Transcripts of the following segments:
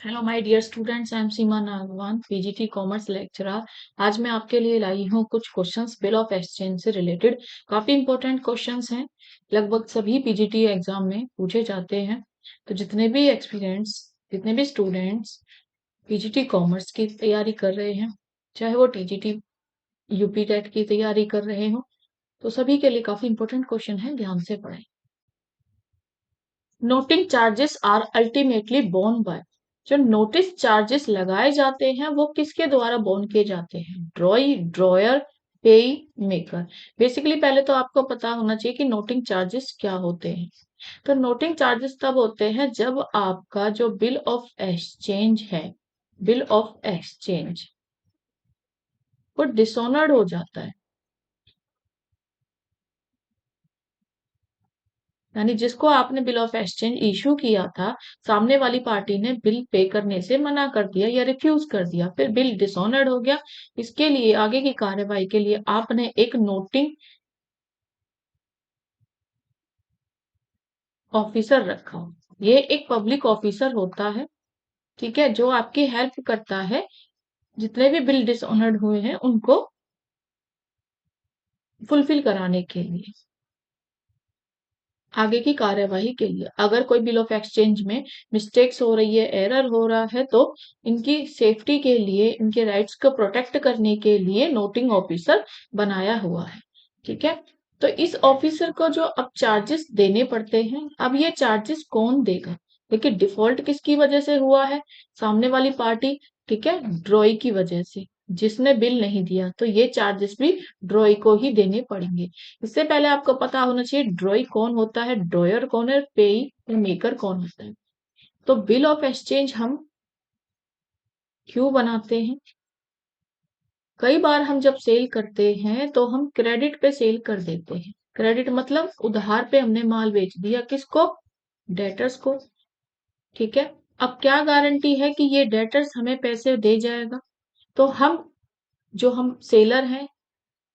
Hello my dear students, I am Seema Nagwan, PGT commerce lecturer. आज मैं आपके लिए लाई हूँ कुछ क्वेश्चंस बिल ऑफ एक्सचेंज से रिलेटेड। काफी इंपॉर्टेंट क्वेश्चंस हैं, लगभग सभी पीजीटी एग्जाम में पूछे जाते हैं। तो जितने भी स्टूडेंट्स पीजीटी कॉमर्स की तैयारी कर रहे हैं, चाहे वो टीजीटी यूपी टेट की तैयारी कर रहे हो, तो सभी के लिए काफी इंपॉर्टेंट क्वेश्चन है, ध्यान से पढ़ें। Noting charges are ultimately borne by. जो नोटिस चार्जेस लगाए जाते हैं वो किसके द्वारा बोर्न किए जाते हैं? ड्रॉयर, पेई, मेकर। बेसिकली पहले तो आपको पता होना चाहिए कि नोटिंग चार्जेस क्या होते हैं। तो नोटिंग चार्जेस तब होते हैं जब आपका जो बिल ऑफ एक्सचेंज है, बिल ऑफ एक्सचेंज वो डिसऑनर्ड हो जाता है, यानी जिसको आपने बिल ऑफ एक्सचेंज इशू किया था, सामने वाली पार्टी ने बिल पे करने से मना कर दिया या रिफ्यूज कर दिया, फिर बिल डिसऑनर्ड हो गया। इसके लिए आगे की कार्यवाही के लिए आपने एक नोटिंग ऑफिसर रखा। ये एक पब्लिक ऑफिसर होता है, ठीक है, जो आपकी हेल्प करता है जितने भी बिल डिसऑनर्ड हुए हैं उनको फुलफिल कराने के लिए, आगे की कार्यवाही के लिए। अगर कोई बिल ऑफ एक्सचेंज में मिस्टेक्स हो रही है, एरर हो रहा है, तो इनकी सेफ्टी के लिए, इनके राइट्स को प्रोटेक्ट करने के लिए नोटिंग ऑफिसर बनाया हुआ है, ठीक है। तो इस ऑफिसर को जो अब चार्जेस देने पड़ते हैं, अब ये चार्जेस कौन देगा? देखिए, डिफॉल्ट किसकी वजह से हुआ है? सामने वाली पार्टी, ठीक है, ड्रॉई की वजह से, जिसने बिल नहीं दिया, तो ये चार्जेस भी ड्रॉई को ही देने पड़ेंगे। इससे पहले आपको पता होना चाहिए ड्रॉई कौन होता है, ड्रॉयर कौन है, पेई और मेकर कौन होता है। तो बिल ऑफ एक्सचेंज हम क्यों बनाते हैं? कई बार हम जब सेल करते हैं तो हम क्रेडिट पे सेल कर देते हैं। क्रेडिट मतलब उधार पे हमने माल बेच दिया, किसको? डेटर्स को, ठीक है। अब क्या गारंटी है कि ये डेटर्स हमें पैसे दे जाएगा? तो हम सेलर हैं,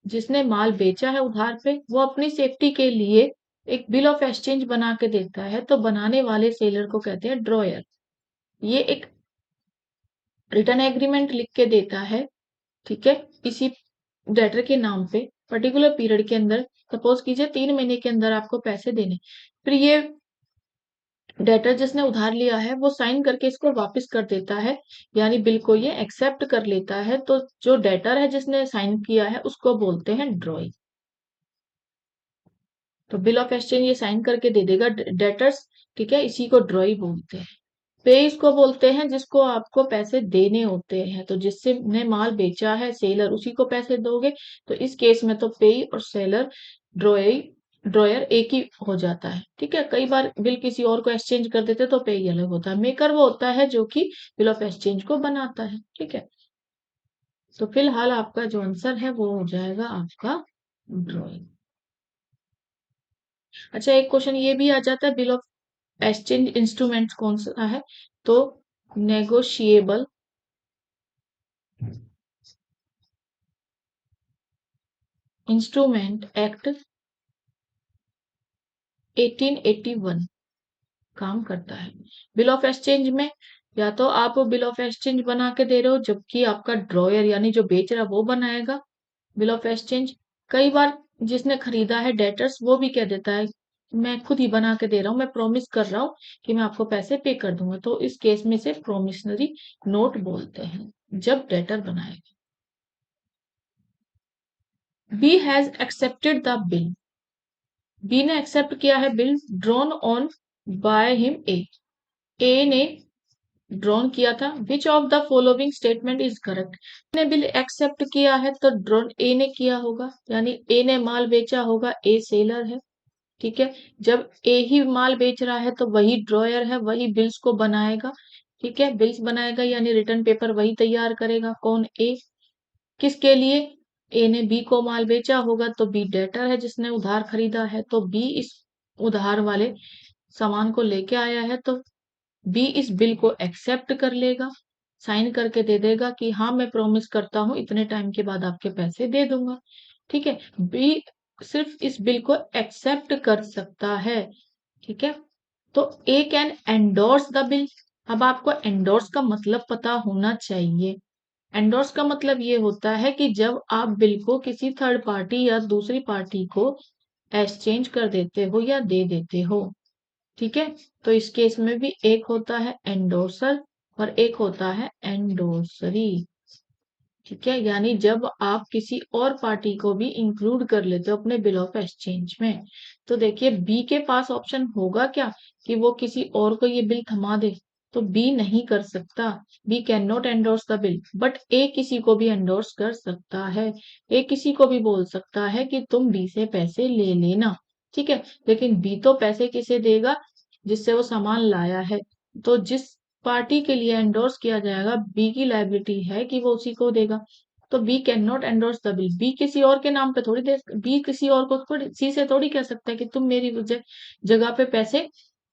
जिसने माल बेचा है उधार पे, वो अपनी सेफ्टी के लिए एक बिल ऑफ एक्सचेंज बना के देता है, तो बनाने वाले सेलर को कहते हैं ड्रॉयर। ये एक रिटर्न एग्रीमेंट लिख के देता है, ठीक है, इसी डेटर के नाम पे, पर्टिकुलर पीरियड के अंदर, सपोज कीजिए 3 महीने के अंदर आपको पैसे देने। फिर ये डेटर जिसने उधार लिया है वो साइन करके इसको वापस कर देता है, यानी बिल को ये एक्सेप्ट कर लेता है। तो जो डेटर है जिसने साइन किया है उसको बोलते हैं ड्रॉई। तो बिल ऑफ एक्सचेंज ये साइन करके दे देगा डेटर्स, ठीक है, इसी को ड्रॉई बोलते हैं। पे इसको बोलते हैं जिसको आपको पैसे देने होते हैं, तो जिससे ने माल बेचा है सेलर, उसी को पैसे दोगे। तो इस केस में तो पे और सेलर, ड्रॉई ड्रॉयर एक ही हो जाता है, ठीक है। कई बार बिल किसी और को एक्सचेंज कर देते तो पे अलग होता है। मेकर वो होता है जो कि बिल ऑफ एक्सचेंज को बनाता है, ठीक है। तो फिलहाल आपका जो आंसर है वो हो जाएगा आपका ड्रॉइंग। अच्छा, एक क्वेश्चन ये भी आ जाता है, बिल ऑफ एक्सचेंज इंस्ट्रूमेंट कौन सा है? तो नेगोशिएबल इंस्ट्रूमेंट एक्ट 1881 काम करता है। बिल ऑफ एक्सचेंज में या तो आप बिल ऑफ एक्सचेंज बना के दे रहे हो, जबकि आपका ड्रॉयर यानी जो बेच रहा है वो बनाएगा बिल ऑफ एक्सचेंज। कई बार जिसने खरीदा है डेटर्स, वो भी कह देता है मैं खुद ही बना के दे रहा हूँ, मैं प्रॉमिस कर रहा हूँ कि मैं आपको पैसे पे कर दूंगा, तो इस केस में से प्रोमिशनरी नोट बोलते हैं जब डेटर बनाएगा। B has accepted the bill. B ने एक्सेप्ट किया है bill drawn on by him A. A ने ड्रॉन किया था। Which of the following statement is correct? ने बिल एक्सेप्ट किया है तो ड्रॉन ए ने किया होगा, यानी ए ने माल बेचा होगा, ए सेलर है, ठीक है। जब ए ही माल बेच रहा है तो वही ड्रॉयर है, वही बिल्स को बनाएगा, ठीक है। बिल्स बनाएगा यानी रिटर्न पेपर वही तैयार करेगा, कौन? ए। किसके लिए? ए ने बी को माल बेचा होगा, तो बी डेटर है जिसने उधार खरीदा है, तो बी इस उधार वाले सामान को लेके आया है, तो बी इस बिल को एक्सेप्ट कर लेगा, साइन करके दे देगा कि हाँ मैं प्रॉमिस करता हूँ इतने टाइम के बाद आपके पैसे दे दूंगा, ठीक है। बी सिर्फ इस बिल को एक्सेप्ट कर सकता है, ठीक है। तो ए कैन एंडोर्स द बिल। अब आपको एंडोर्स का मतलब पता होना चाहिए। एंडोर्स का मतलब ये होता है कि जब आप बिल को किसी थर्ड पार्टी या दूसरी पार्टी को एक्सचेंज कर देते हो या दे देते हो, ठीक है। तो इस केस में भी एक होता है एंडोर्सर और एक होता है एंडोर्सरी, ठीक है। यानी जब आप किसी और पार्टी को भी इंक्लूड कर लेते हो अपने बिल ऑफ एक्सचेंज में, तो देखिए बी के पास ऑप्शन होगा क्या कि वो किसी और को ये बिल थमा दे, तो बी नहीं कर सकता। Be can not endorse the bill, but ए किसी को भी एंडोर्स कर सकता है। ए किसी को भी बोल सकता है कि तुम बी से पैसे ले लेना, ठीक है। लेकिन बी तो पैसे किसे देगा, जिससे वो सामान लाया है। तो जिस पार्टी के लिए एंडोर्स किया जाएगा, बी की लायबिलिटी है कि वो उसी को देगा। तो B can not endorse the bill, B किसी और के नाम पे थोड़ी दे, बी किसी और को थोड़ी सी से थोड़ी कह सकता है कि तुम मेरी जगह पे पैसे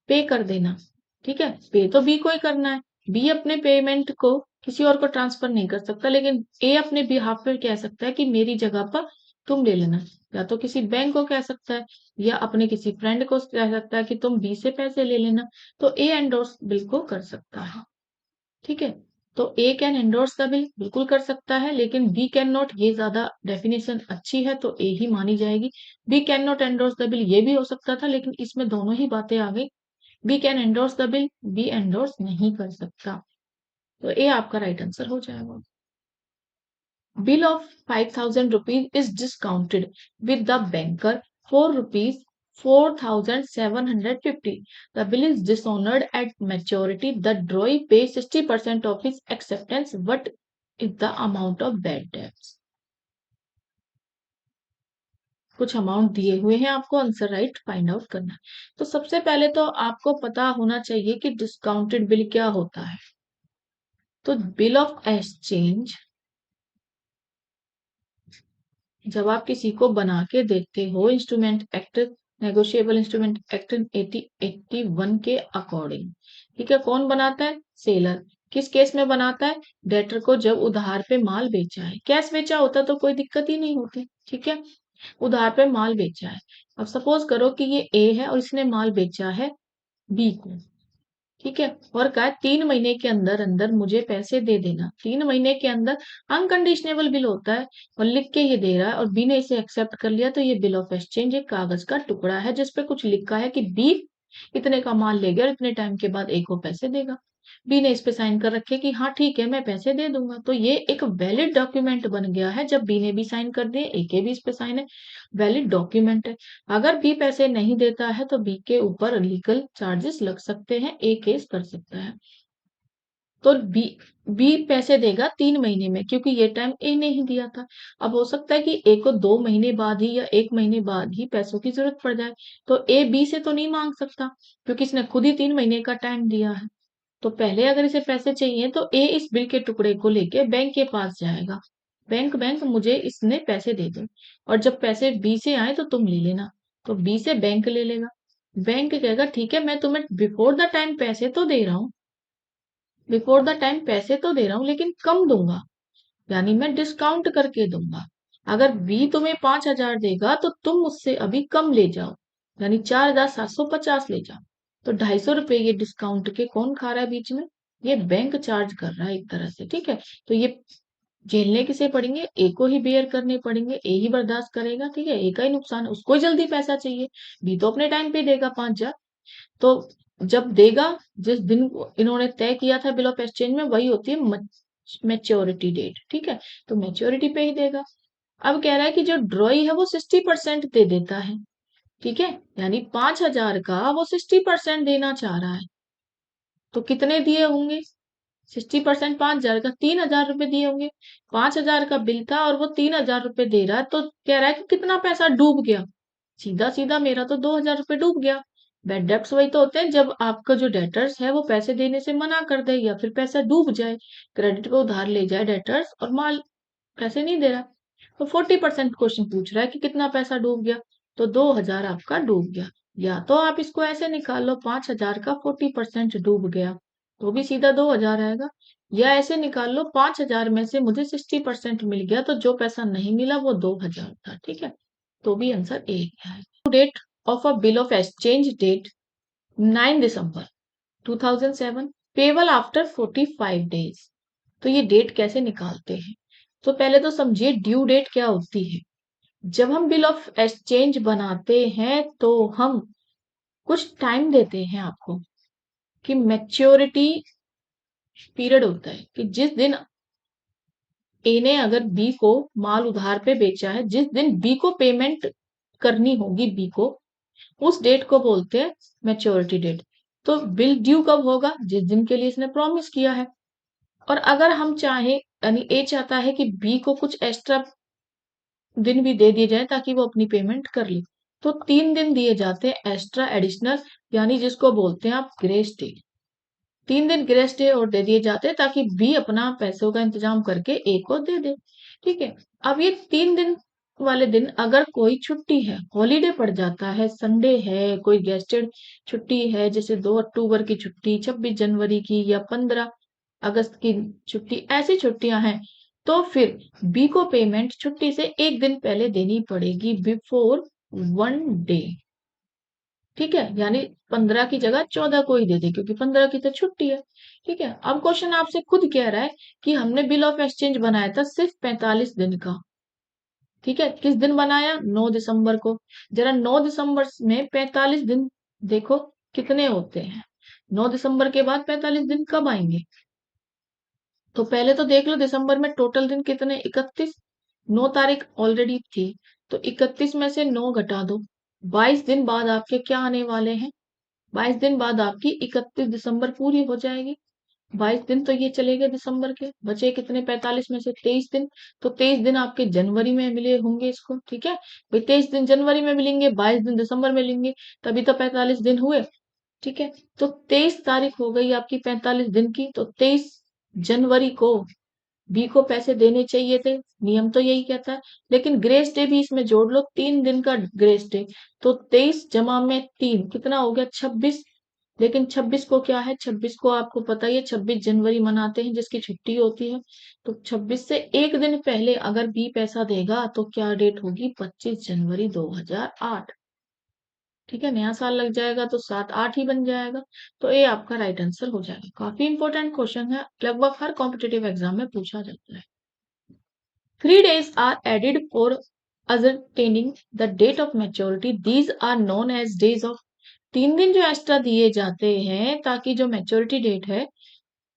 पे कर देना, ठीक है। पे तो बी को ही करना है। बी अपने पेमेंट को किसी और को ट्रांसफर नहीं कर सकता, लेकिन ए अपने बिहाफ पे कह सकता है कि मेरी जगह पर तुम ले लेना। या तो किसी बैंक को कह सकता है या अपने किसी फ्रेंड को कह सकता है कि तुम बी से पैसे ले लेना। तो ए एंडोर्स बिल को कर सकता है, ठीक है। तो ए कैन एंडोर्स द बिल बिल्कुल कर सकता है, लेकिन बी कैन नॉट, ये ज्यादा डेफिनेशन अच्छी है तो ए ही मानी जाएगी। B can not endorse the bill ये भी हो सकता था, लेकिन इसमें दोनों ही बातें आ गई। B can endorse the bill, B endorse नहीं कर सकता। तो ए आपका राइट आंसर हो जाएगा। Bill of 5,000 rupees is discounted with the banker for rupees 4,750. The bill is dishonored at maturity. The drawee pays 60% of his acceptance. What is the amount of bad debts? कुछ amount दिए हुए हैं, आपको answer right find out करना है। तो सबसे पहले तो आपको पता होना चाहिए कि डिस्काउंटेड बिल क्या होता है। तो बिल ऑफ एक्सचेंज जब आप किसी को बना के देते हो, instrument act, negotiable instrument act 1881 के अकॉर्डिंग, ठीक है। कौन बनाता है? सेलर। किस केस में बनाता है? डेटर को जब उधार पे माल बेचा है। कैश बेचा होता तो कोई दिक्कत ही नहीं होती, ठीक है। उधार पे माल बेचा है। अब सपोज करो कि ये ए है और इसने माल बेचा है बी को, ठीक है। और कहा 3 महीने के अंदर अंदर मुझे पैसे दे देना। 3 महीने के अंदर अनकंडीशनेबल बिल होता है और लिख के ये दे रहा है और बी ने इसे एक्सेप्ट कर लिया, तो ये बिल ऑफ एक्सचेंज एक कागज का टुकड़ा है जिसपे कुछ लिखा है कि बी इतने का माल ले गया और इतने टाइम के बाद ए को पैसे देगा। बी ने इस पे साइन कर रखे कि हाँ ठीक है मैं पैसे दे दूंगा, तो ये एक वैलिड डॉक्यूमेंट बन गया है। जब बी ने भी साइन कर दिए, ए के भी इस पे साइन है, वैलिड डॉक्यूमेंट है। अगर बी पैसे नहीं देता है तो बी के ऊपर लीगल चार्जेस लग सकते हैं, ए केस कर सकता है। तो बी पैसे देगा 3 महीने में, क्योंकि ये टाइम ए ने ही दिया था। अब हो सकता है कि ए को 2 महीने बाद ही या 1 महीने बाद ही पैसों की जरूरत पड़ जाए, तो ए बी से तो नहीं मांग सकता क्योंकि इसने खुद ही 3 महीने का टाइम दिया है। तो पहले अगर इसे पैसे चाहिए तो ए इस बिल के टुकड़े को लेके बैंक के पास जाएगा। बैंक बैंक मुझे इसने पैसे दे दो, और जब पैसे बी से आए तो तुम ले लेना। तो बी से बैंक ले लेगा। बैंक कहेगा ठीक है मैं तुम्हें बिफोर द टाइम पैसे तो दे रहा हूँ, बिफोर द टाइम पैसे तो दे रहा हूँ लेकिन कम दूंगा, यानी मैं डिस्काउंट करके दूंगा। अगर बी तुम्हें 5,000 देगा तो तुम मुझसे अभी कम ले जाओ, यानी 4,750 ले जाओ। तो 250 रुपए ये डिस्काउंट के कौन खा रहा है बीच में? ये बैंक चार्ज कर रहा है एक तरह से, ठीक है। तो ये झेलने किसे पड़ेंगे? ए को ही बेयर करने पड़ेंगे, ए ही बर्दाश्त करेगा, ठीक है। ए का ही नुकसान है, उसको ही जल्दी पैसा चाहिए। बी तो अपने टाइम पे देगा 5,000। तो जब देगा, जिस दिन इन्होंने तय किया था बिल ऑफ एक्सचेंज में, वही होती है मैच्योरिटी डेट, ठीक है। तो मैच्योरिटी पे ही देगा। अब कह रहा है कि जो ड्रॉई है वो 60% दे देता है, ठीक है। यानी 5,000 का वो 60% देना चाह रहा है। तो कितने दिए होंगे? 60% 5,000 का 3,000 रुपए दिए होंगे। 5,000 का बिल था और वो 3,000 रुपए दे रहा है, तो कह रहा है कि कितना पैसा डूब गया? सीधा सीधा मेरा तो 2,000 रुपए डूब गया। बैड डेब्ट्स वही तो होते हैं जब आपका जो डेटर्स है वो पैसे देने से मना कर दे या फिर पैसा डूब जाए, क्रेडिट पे उधार ले जाए डेटर्स और माल पैसे नहीं दे रहा। तो 40% क्वेश्चन पूछ रहा है कि कितना पैसा डूब गया, तो 2,000 आपका डूब गया। या तो आप इसको ऐसे निकाल लो, 5,000 का 40% डूब गया तो भी सीधा 2,000 आएगा। या ऐसे निकाल लो, 5,000 में से मुझे 60% मिल गया तो जो पैसा नहीं मिला वो 2,000 था, ठीक है। तो भी आंसर ए है। Date of a bill of exchange date 9 December 2007, payable after 45 days. तो ये डेट कैसे निकालते हैं? तो पहले तो समझिए ड्यू डेट क्या होती है। जब हम बिल ऑफ एक्सचेंज बनाते हैं तो हम कुछ टाइम देते हैं आपको कि मैच्योरिटी पीरियड होता है कि जिस दिन ए ने अगर बी को माल उधार पे बेचा है, जिस दिन बी को पेमेंट करनी होगी बी को, उस डेट को बोलते हैं मैच्योरिटी डेट। तो बिल ड्यू कब होगा? जिस दिन के लिए इसने प्रॉमिस किया है। और अगर हम चाहे, यानी ए चाहता है कि बी को कुछ एक्स्ट्रा दिन भी दे दिए जाए ताकि वो अपनी पेमेंट कर ले, तो 3 दिन दिए जाते हैं एक्स्ट्रा एडिशनल, यानी जिसको बोलते हैं आप ग्रेस डे। 3 दिन ग्रेस डे और दे दिए जाते हैं ताकि बी अपना पैसों का इंतजाम करके ए को दे दे। ठीक है। अब ये 3 दिन वाले दिन अगर कोई छुट्टी है, हॉलीडे पड़ जाता है, संडे है, कोई गेस्टेड छुट्टी है, जैसे 2 अक्टूबर की छुट्टी, 26 जनवरी की, या 15 अगस्त की छुट्टी, ऐसी छुट्टियां हैं, तो फिर बी को पेमेंट छुट्टी से एक दिन पहले देनी पड़ेगी, बिफोर 1 डे। ठीक है, यानी 15 की जगह 14 को ही दे दे, क्योंकि 15 की तो छुट्टी है। ठीक है। अब क्वेश्चन आपसे खुद कह रहा है कि हमने बिल ऑफ एक्सचेंज बनाया था सिर्फ 45 दिन का। ठीक है, किस दिन बनाया? 9 दिसंबर को। जरा 9 दिसंबर में 45 दिन देखो कितने होते हैं। 9 दिसंबर के बाद 45 दिन कब आएंगे? तो पहले तो देख लो दिसंबर में टोटल दिन कितने, 31। 9 तारीख ऑलरेडी थी, तो 31 में से 9 घटा दो। 22 दिन बाद आपके क्या आने वाले हैं? 22 दिन बाद आपकी 31 दिसंबर पूरी हो जाएगी। 22 दिन तो ये चले गए दिसंबर के, बचे कितने? 45 में से 23 दिन। तो 23 दिन आपके जनवरी में मिले होंगे इसको। ठीक है भाई, 23 दिन जनवरी में मिलेंगे, 22 दिन दिसंबर में मिलेंगे, तभी तो 45 दिन हुए। ठीक है। तो 23 तारीख हो गई आपकी 45 दिन की, तो 23 जनवरी को बी को पैसे देने चाहिए थे, नियम तो यही कहता है। लेकिन ग्रेस डे भी इसमें जोड़ लो, 3 दिन का ग्रेस डे। तो 23 जमा में 3 कितना हो गया? 26। लेकिन 26 को क्या है? 26 को आपको पता ही है 26 जनवरी मनाते हैं, जिसकी छुट्टी होती है। तो 26 से एक दिन पहले अगर बी पैसा देगा तो क्या डेट होगी? 25 जनवरी 2008। ठीक है, नया साल लग जाएगा तो 7-8 ही बन जाएगा। तो ये आपका राइट आंसर हो जाएगा। काफी इंपॉर्टेंट क्वेश्चन है, लगभग हर कॉम्पिटेटिव एग्जाम में पूछा जाता है। 3 days are added for ascertaining the date of maturity. These are known as days of। 3 दिन जो एक्स्ट्रा दिए जाते हैं ताकि जो मैच्योरिटी डेट है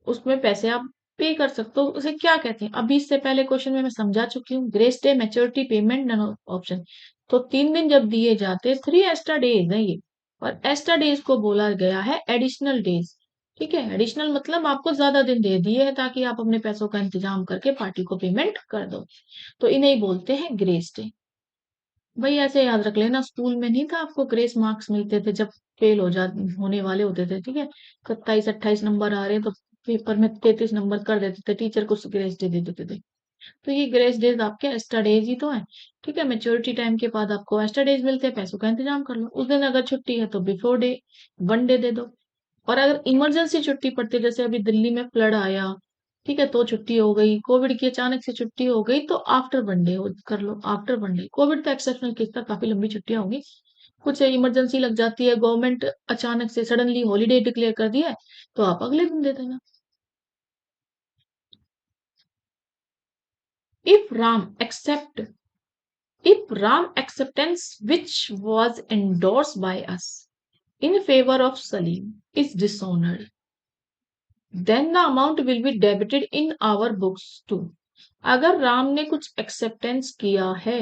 उसमें पैसे आप पे कर सकते हो, उसे क्या कहते हैं? अभी इससे पहले क्वेश्चन में मैं समझा चुकी हूँ। Grace day, maturity, payment, none option. तो 3 दिन जब दिए जाते हैं, 3 एक्स्ट्रा डेज है ये। और एक्स्ट्रा डेज को बोला गया है एडिशनल डेज। ठीक है, एडिशनल मतलब आपको ज्यादा दिन दे दिए हैं ताकि आप अपने पैसों का इंतजाम करके पार्टी को पेमेंट कर दो। तो इन्हें ही बोलते हैं ग्रेस डे। भाई ऐसे याद रख लेना, स्कूल में नहीं था आपको ग्रेस मार्क्स मिलते थे जब फेल होने वाले होते थे। ठीक है, 27-28 नंबर आ रहे हैं तो पेपर में 33 नंबर कर देते थे, टीचर को ग्रेस डे दे देते थे। तो ये ग्रेस डेज आपके एक्स्ट्रा डेज ही तो है। ठीक है, मेच्योरिटी टाइम के बाद आपको एक्स्ट्रा डेज मिलते हैं, पैसों का इंतजाम कर लो। उस दिन अगर छुट्टी है तो बिफोर डे 1 डे दे दो। और अगर इमरजेंसी छुट्टी पड़ती है, जैसे अभी दिल्ली में फ्लड आया, ठीक है, तो छुट्टी हो गई, कोविड की अचानक से छुट्टी हो गई, तो आफ्टर 1 डे कर लो। आफ्टर 1 डे, कोविड तो एक्सेप्शनल केस था, काफी लंबी छुट्टियां होंगी। कुछ इमरजेंसी लग जाती है, गवर्नमेंट अचानक से सडनली हॉलीडे डिक्लेयर कर दिया है, तो आप अगले दिन दे देना। If Ram accept if Ram acceptance which was endorsed by us in favor of Salim is dishonored, then the amount will be debited in our books too. अगर राम ने कुछ एक्सेप्टेंस किया है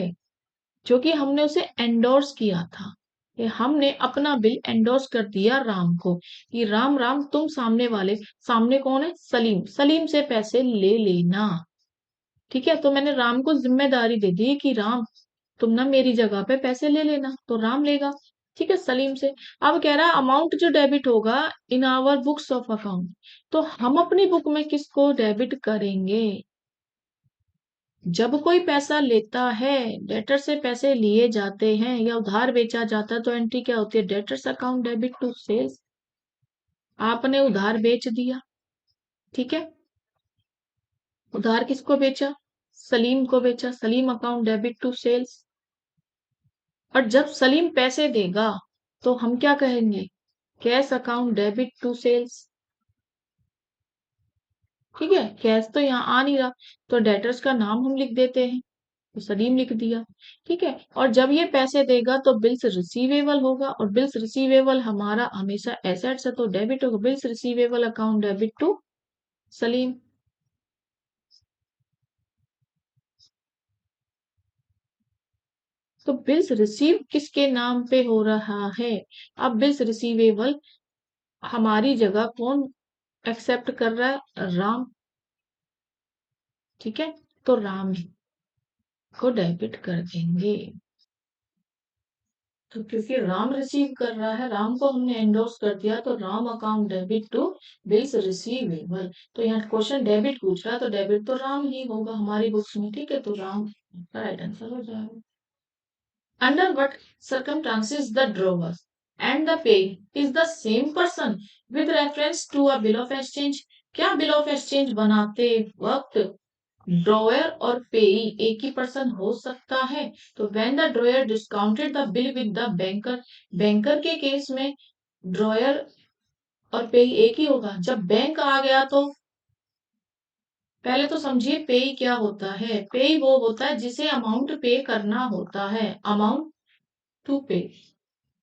जो कि हमने उसे एंडोर्स किया था, कि हमने अपना बिल एंडोर्स कर दिया राम को कि राम राम तुम सामने वाले, सामने कौन है? सलीम, सलीम से पैसे ले लेना। ठीक है, तो मैंने राम को जिम्मेदारी दे दी कि राम तुम ना मेरी जगह पे पैसे ले लेना, तो राम लेगा। ठीक है, सलीम से। अब कह रहा है अमाउंट जो डेबिट होगा in our books of account, तो हम अपनी बुक में किसको डेबिट करेंगे? जब कोई पैसा लेता है, डेटर से पैसे लिए जाते हैं या उधार बेचा जाता है, तो एंट्री क्या होती है? Debtors account debit to sales. आपने उधार बेच दिया। ठीक है, उधार किसको बेचा? सलीम को बेचा, Salim account debit to sales. और जब सलीम पैसे देगा तो हम क्या कहेंगे? Cash account debit to sales. ठीक है, कैश तो यहाँ आ नहीं रहा, तो डेटर्स का नाम हम लिख देते हैं, तो सलीम लिख दिया। ठीक है, और जब ये पैसे देगा तो बिल्स रिसीवेबल होगा, और बिल्स रिसीवेबल हमारा हमेशा एसेट्स है, तो डेबिट होगा, bills receivable account debit to Salim. तो बिल्स रिसीव किसके नाम पे हो रहा है? अब बिल्स रिसीवेबल हमारी जगह कौन एक्सेप्ट कर रहा है? राम। ठीक है, तो राम को डेबिट कर देंगे। तो क्योंकि राम रिसीव कर रहा है, राम को हमने एंडोर्स कर दिया, तो Ram account debit to bills receivable. तो यहाँ क्वेश्चन डेबिट पूछ रहा है, तो डेबिट तो राम ही होगा हमारी बुक्स में। ठीक है, तो राम राइट आंसर हो जाएगा। Under what circumstances the drawer and the pay is the same person with reference to a bill of exchange? क्या बिल ऑफ एक्सचेंज बनाते वक्त ड्रॉयर और पेई एक ही पर्सन हो सकता है? तो when the dryer discounted the bill with the banker, banker के केस में ड्रॉयर और पेई एक ही होगा। जब बैंक आ गया तो पहले तो समझिए पेई क्या होता है। पेई वो होता है जिसे अमाउंट पे करना होता है, अमाउंट टू पे।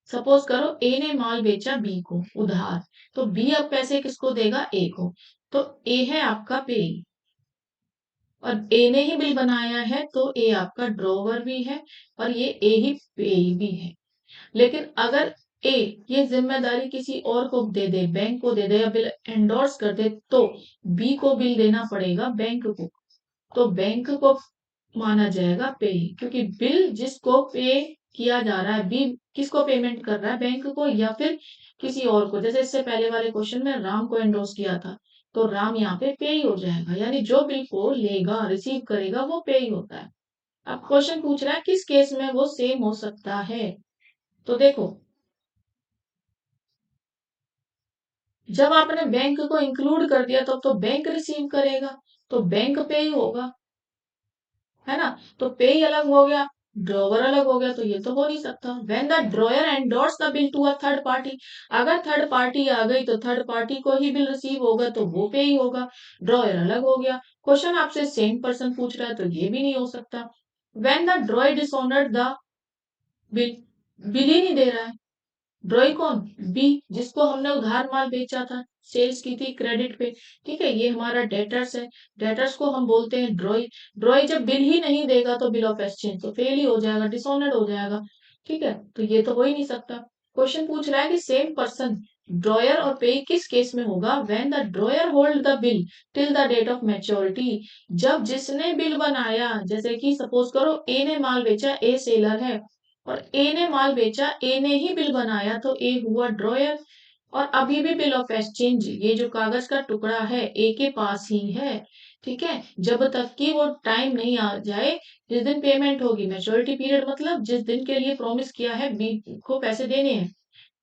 सपोज करो ए ने माल बेचा बी को उधार, तो बी अब पैसे किसको देगा? ए को। तो ए है आपका पे, और ए ने ही बिल बनाया है, तो ए आपका ड्रॉवर भी है, और ये ए ही पे भी है। लेकिन अगर ए ये जिम्मेदारी किसी और को दे दे, बैंक को दे दे, या बिल एंडोर्स कर दे, तो बी को बिल देना पड़ेगा बैंक को। तो बैंक को माना जाएगा पे, क्योंकि बिल जिसको पे किया जा रहा है, बी किसको पेमेंट कर रहा है? बैंक को या फिर किसी और को। जैसे इससे पहले वाले क्वेश्चन में राम को एंडोर्स किया था, तो राम यहाँ पे पे ही हो जाएगा, यानी जो बिल को लेगा रिसीव करेगा वो पे ही होता है। अब क्वेश्चन पूछ रहा है किस केस में वो सेम हो सकता है? तो देखो, जब आपने बैंक को इंक्लूड कर दिया तब तो बैंक रिसीव करेगा, तो बैंक पे ही होगा, है ना? तो पे ही अलग हो गया, ड्रॉवर अलग हो गया, तो ये तो हो नहीं सकता। When the drawer endorse the bill to a third party, अगर थर्ड पार्टी आ गई तो थर्ड पार्टी को ही बिल रिसीव होगा, तो वो पे ही होगा, ड्रॉयर अलग हो गया। क्वेश्चन आपसे सेम पर्सन पूछ रहा है, तो ये भी नहीं हो सकता। When the drawer dishonoured the bill, bill ही नहीं दे रहा है। ड्रॉई कौन? बी, जिसको हमने उधार माल बेचा था, सेल्स की थी क्रेडिट पे। ठीक है, ये हमारा डेटर्स है, डेटर्स को हम बोलते हैं ड्रॉई। ड्रॉई जब बिल ही नहीं देगा तो बिल ऑफ एक्सचेंज तो फेल ही हो जाएगा, डिसऑनर्ड हो जाएगा। ठीक है, तो ये तो हो ही नहीं सकता। क्वेश्चन पूछ रहा है कि सेम पर्सन ड्रॉयर और पे किस केस में होगा? When the drawer hold the bill till the date of maturity, जब जिसने बिल बनाया, जैसे कि सपोज करो ए ने माल बेचा, ए सेलर है, और ए ने माल बेचा, ए ने ही बिल बनाया, तो ए हुआ ड्रॉयर। और अभी भी बिल ऑफ एक्सचेंज, ये जो कागज का टुकड़ा है, ए के पास ही है। ठीक है, जब तक कि वो टाइम नहीं आ जाए जिस दिन पेमेंट होगी, मैच्योरिटी पीरियड मतलब जिस दिन के लिए प्रॉमिस किया है बी को पैसे देने हैं,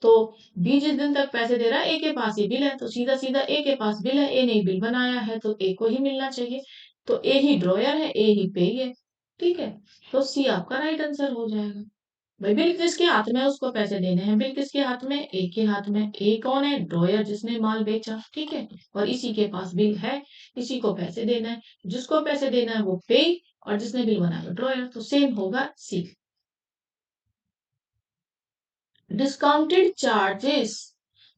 तो बी जिस दिन तक पैसे दे रहा है, ए के पास ही बिल है, तो सीधा सीधा ए के पास बिल है, ए ने बिल बनाया है, तो ए को ही मिलना चाहिए। तो ए ही ड्रॉयर है, ए ही पे है। ठीक है, तो सी आपका राइट आंसर हो जाएगा। भाई बिल किसके हाथ में है? उसको पैसे देने हैं। बिल किसके हाथ में? ए के हाथ में। ए कौन है? ड्रॉयर, जिसने माल बेचा। ठीक है, और इसी के पास बिल है, इसी को पैसे देना है। जिसको पैसे देना है वो पे, और जिसने बिल बनाया ड्रॉयर, तो सेम होगा सी। Discounted charges.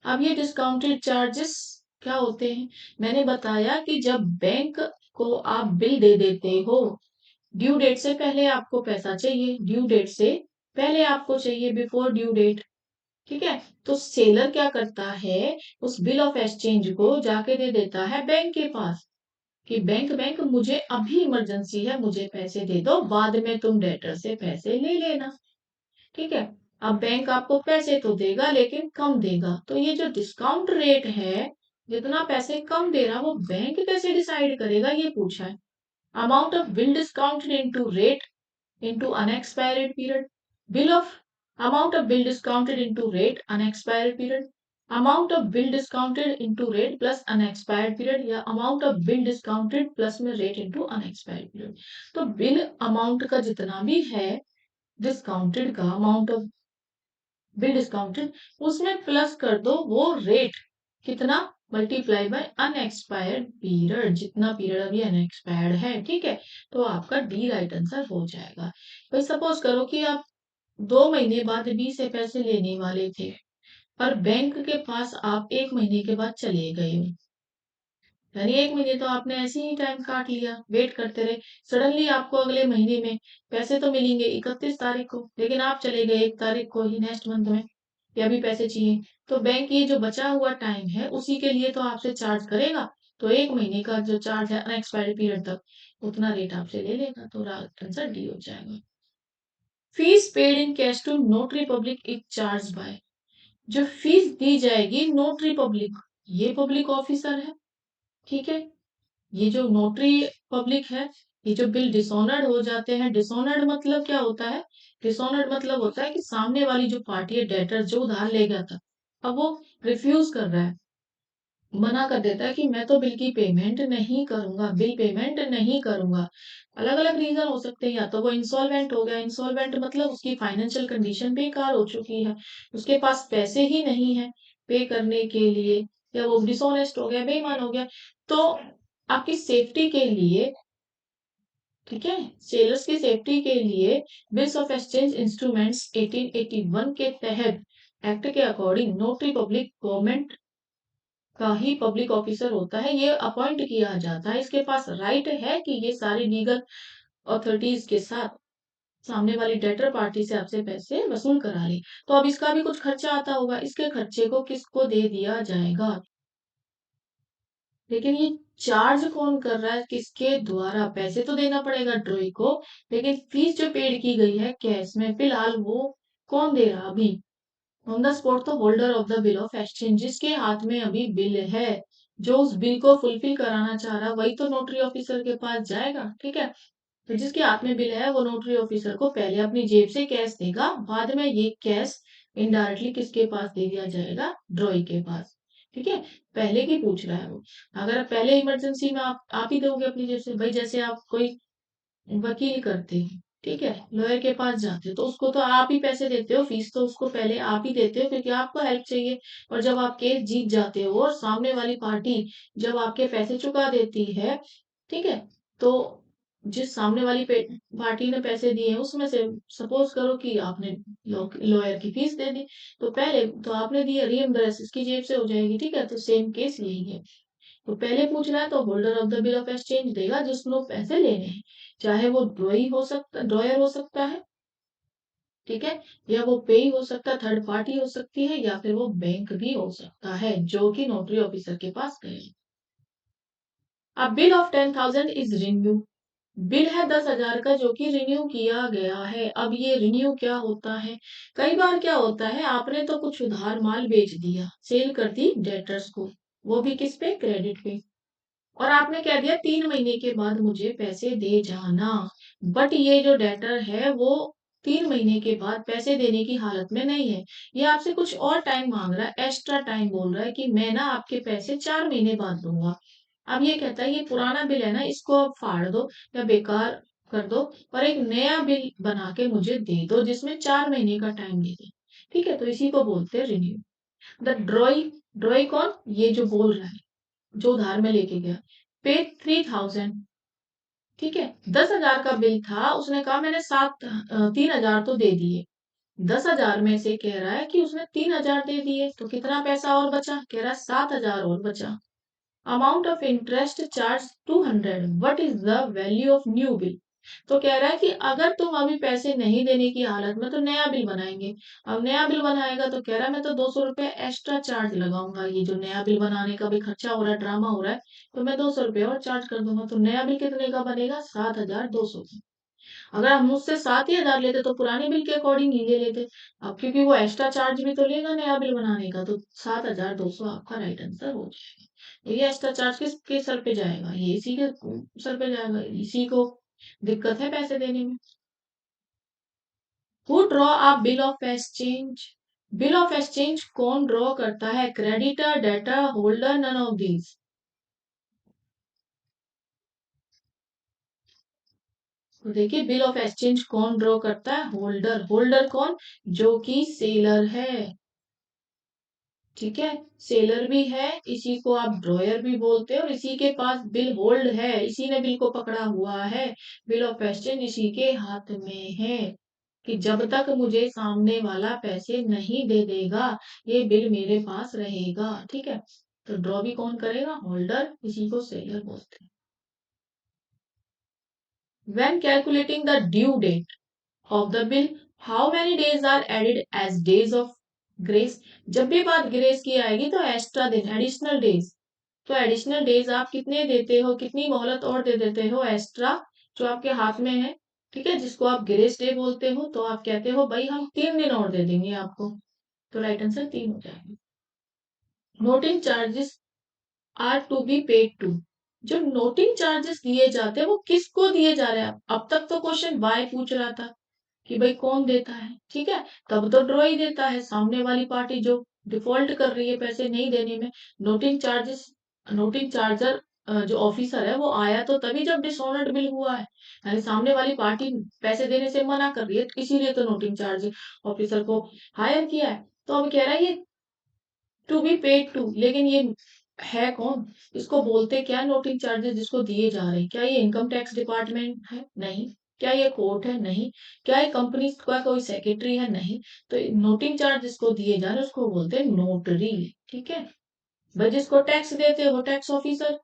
अब ये डिस्काउंटेड चार्जेस क्या होते हैं? मैंने बताया कि जब बैंक को आप बिल दे देते हो, ड्यू डेट से पहले आपको पैसा चाहिए, ड्यू डेट से पहले आपको चाहिए, बिफोर ड्यू डेट। ठीक है, तो सेलर क्या करता है? उस बिल ऑफ एक्सचेंज को जाके दे देता है बैंक के पास, कि बैंक बैंक मुझे अभी इमरजेंसी है, मुझे पैसे दे दो, बाद में तुम डेटर से पैसे ले लेना। ठीक है, अब बैंक आपको पैसे तो देगा लेकिन कम देगा, तो ये जो डिस्काउंट रेट है, जितना पैसे कम दे रहा वो बैंक कैसे डिसाइड करेगा, ये पूछा है। Amount of bill discounted into rate into unexpired period, bill of amount of bill discounted into rate unexpired period, amount of bill discounted into rate plus unexpired period, या amount of bill discounted plus में rate into unexpired period। तो bill amount का जितना भी है, discounted का amount of bill discounted, उसमें plus कर दो वो रेट, कितना? मल्टीप्लाई बाय अनएक्सपायर्ड पीरियड, जितना पीरियड अभी अनएक्सपायर्ड है, ठीक है, तो आपका डी राइट आंसर हो जाएगा। भाई सपोज करो कि आप 2 महीने बाद बी से पैसे लेने वाले थे, पर बैंक के पास आप 1 महीने के बाद चले गए हो, यानी 1 महीने तो आपने ऐसे ही टाइम काट लिया, वेट करते रहे। सडनली आपको अगले महीने में पैसे तो मिलेंगे 31 तारीख को, लेकिन आप चले गए 1 तारीख को ही नेक्स्ट मंथ में, या भी पैसे चाहिए, तो बैंक ये जो बचा हुआ टाइम है उसी के लिए तो आपसे चार्ज करेगा। तो 1 महीने का जो चार्ज है अनएक्सपायर्ड पीरियड तक उतना रेट आपसे ले लेगा, तो आंसर डी हो जाएगा। Fees paid in cash to notary public is charge by, जो फीस दी जाएगी नोटरी पब्लिक, ये पब्लिक ऑफिसर है, ठीक है। ये जो नोटरी पब्लिक है, ये जो बिल डिसऑनर्ड हो जाते हैं, डिसऑनर्ड मतलब क्या होता है, डिसऑनर्ड मतलब होता है कि सामने वाली जो पार्टी है, डेटर जो उधार ले गया था, अब वो रिफ्यूज कर रहा है, मना कर देता है कि मैं तो बिल की पेमेंट नहीं करूंगा, बिल पेमेंट नहीं करूंगा। अलग अलग रीजन हो सकते हैं, या तो वो इंसॉल्वेंट हो गया, इंसॉल्वेंट मतलब उसकी फाइनेंशियल कंडीशन बेकार हो चुकी है, उसके पास पैसे ही नहीं है पे करने के लिए, या वो डिसऑनेस्ट हो गया, बेईमान हो गया। तो आपकी सेफ्टी के लिए, ठीक है, सेलर्स की सेफ्टी के लिए बिल्स ऑफ एक्सचेंज इंस्ट्रूमेंट्स 1881 के तहत एक्ट के अकॉर्डिंग नोटरी पब्लिक गवर्नमेंट का ही पब्लिक ऑफिसर होता है, ये अपॉइंट किया जाता है, इसके पास राइट है कि ये सारी लीगल अथॉरिटीज के साथ सामने वाली डेटर पार्टी से आपसे पैसे वसूल करा ले। तो अब इसका भी कुछ खर्चा आता होगा, इसके खर्चे को किसको दे दिया जाएगा, लेकिन ये चार्ज कौन कर रहा है, किसके द्वारा, पैसे तो देना पड़ेगा ड्रॉई को, लेकिन फीस जो पेड की गई है कैश में, फिलहाल वो कौन दे रहा अभी, ऑन द स्पॉट तो holder of the bill of exchange, जिसके हाथ में अभी बिल है, जो उस बिल को फुलफिल कराना चाह रहा, वही तो नोटरी ऑफिसर के पास जाएगा, ठीक है। तो जिसके हाथ में बिल है वो नोटरी ऑफिसर को पहले अपनी जेब से कैश देगा, बाद में ये कैश इनडायरेक्टली किसके पास दे दिया जाएगा, ड्रॉई के पास, ठीक है। पहले की पूछ रहा है वो, अगर पहले इमरजेंसी में आप ही दोगे अपनी जेब से, भाई जैसे आप कोई वकील करते हैं, ठीक है, लॉयर के पास जाते हो तो उसको तो आप ही पैसे देते हो, फीस तो उसको पहले आप ही देते हो क्योंकि आपको हेल्प चाहिए। और जब आप केस जीत जाते हो और सामने वाली पार्टी जब आपके पैसे चुका देती है, ठीक है, तो जिस सामने वाली पार्टी ने पैसे दिए हैं उसमें से सपोज करो कि आपने लॉयर की फीस दे दी, तो पहले तो आपने दिया, रीइम्बर्स इसकी जेब से हो जाएगी, ठीक है, तो सेम केस यही है। तो पहले पूछ रहा है तो holder of the bill of exchange देगा जिसको पैसे लेने हैं, चाहे वो ड्रॉई हो सकता, ड्रॉयर हो सकता है, ठीक है, या वो पेई हो सकता है, थर्ड पार्टी हो सकती है, या फिर वो बैंक भी हो सकता है जो कि नोटरी ऑफिसर के पास गए। अब bill of 10,000 is renew, bill है 10,000 का जो कि रिन्यू किया गया है। अब ये रिन्यू क्या होता है, कई बार क्या होता है, आपने तो कुछ उधार माल बेच दिया, सेल कर दी डेटर्स को, वो भी किस पे, क्रेडिट पे, और आपने कह दिया 3 महीने के बाद मुझे पैसे दे जाना, बट ये जो डेटर है वो 3 महीने के बाद पैसे देने की हालत में नहीं है, ये आपसे कुछ और टाइम मांग रहा है, एक्स्ट्रा टाइम बोल रहा है कि मैं ना आपके पैसे 4 महीने बाद दूंगा। अब ये कहता है ये पुराना बिल है ना, इसको अब फाड़ दो या बेकार कर दो, और एक नया बिल बना के मुझे दे दो जिसमें 4 महीने का टाइम दे दे, ठीक है, तो इसी को बोलते हैं रिन्यू। द ड्रॉई, ड्रॉई कौन, ये जो बोल रहा है, जो उधार में लेके गया, पे 3,000, ठीक है, 10,000 का बिल था, उसने कहा मैंने 3,000 तो दे दिए, 10,000 में से कह रहा है कि उसने 3,000 दे दिए, तो कितना पैसा और बचा, कह रहा है 7,000 और बचा। Amount of interest charge 200, what is the value of new bill, तो कह रहा है कि अगर तुम अभी पैसे नहीं देने की हालत में तो नया बिल बनाएंगे। अब नया बिल बनाएगा तो कह रहा है मैं तो 200 रुपए एक्स्ट्रा चार्ज लगाऊंगा, ये जो नया बिल बनाने का भी खर्चा हो रहा है, ड्रामा हो रहा है, तो मैं 200 रुपए और चार्ज कर दूंगा, तो नया बिल कितने का बनेगा, 7,200 का। अगर हम मुझसे 7 ही हजार लेते तो पुराने बिल के अकॉर्डिंग ही ले लेते, अब क्योंकि वो एक्स्ट्रा चार्ज भी तो लेगा नया बिल बनाने का, तो 7,200 आपका राइट आंसर हो जाएगा। तो ये एक्स्ट्रा चार्ज किसके सर पे जाएगा, ये इसी के सर पे जाएगा, इसी को दिक्कत है पैसे देने में। Who draw a bill of exchange, bill of exchange कौन ड्रॉ करता है, creditor, debtor, holder, none of these. तो देखिए बिल ऑफ एक्सचेंज कौन ड्रॉ करता है, होल्डर, होल्डर कौन, जो कि सेलर है, ठीक है, सेलर भी है, इसी को आप ड्रॉयर भी बोलते हैं, और इसी के पास बिल होल्ड है, इसी ने बिल को पकड़ा हुआ है, बिल ऑफ एक्सचेंज इसी के हाथ में है कि जब तक मुझे सामने वाला पैसे नहीं दे देगा ये बिल मेरे पास रहेगा। ठीक है, तो ड्रॉ भी कौन करेगा? होल्डर, इसी को सेलर बोलते हैं। When calculating the due date of the bill, how many days are added as days of grace? जब भी बात ग्रेस की आएगी तो एक्स्ट्रा दिन, एडिशनल डेज, तो एडिशनल डेज आप कितने देते हो, कितनी मोहलत और दे देते हो एक्स्ट्रा जो आपके हाथ में है, ठीक है, जिसको आप ग्रेस डे बोलते हो, तो आप कहते हो भाई हम 3 दिन और दे देंगे आपको, तो राइट आंसर 3 हो जाएगा। Noting charges are to be paid to, जो नोटिंग चार्जेस दिए जाते हैं वो किसको दिए जा रहे हैं? अब तक तो क्वेश्चन बाय पूछ रहा था कि भाई कौन देता है, ठीक है, तब तो ड्रॉ ही देता है, सामने वाली पार्टी जो डिफॉल्ट कर रही है पैसे नहीं देने में। नोटिंग चार्जेस, नोटिंग चार्जर जो ऑफिसर है वो आया तो तभी जब डिसऑनर्ड बिल हुआ है, यानी सामने वाली पार्टी पैसे देने से मना कर रही है, इसीलिए तो नोटिंग चार्ज ऑफिसर को हायर किया है। तो अब कह रहा है ये टू बी पेड टू, लेकिन ये है कौन? इसको बोलते क्या? नोटिंग चार्जेस जिसको दिए जा रहे हैं। क्या ये इनकम टैक्स डिपार्टमेंट है? नहीं। क्या ये कोर्ट है? नहीं। क्या ये कंपनी का कोई सेक्रेटरी है? नहीं। तो नोटिंग चार्ज जिसको दिए जा रहे हैं उसको बोलते हैं नोटरी। ठीक है, भाई जिसको टैक्स देते हो वो टैक्स ऑफिसर,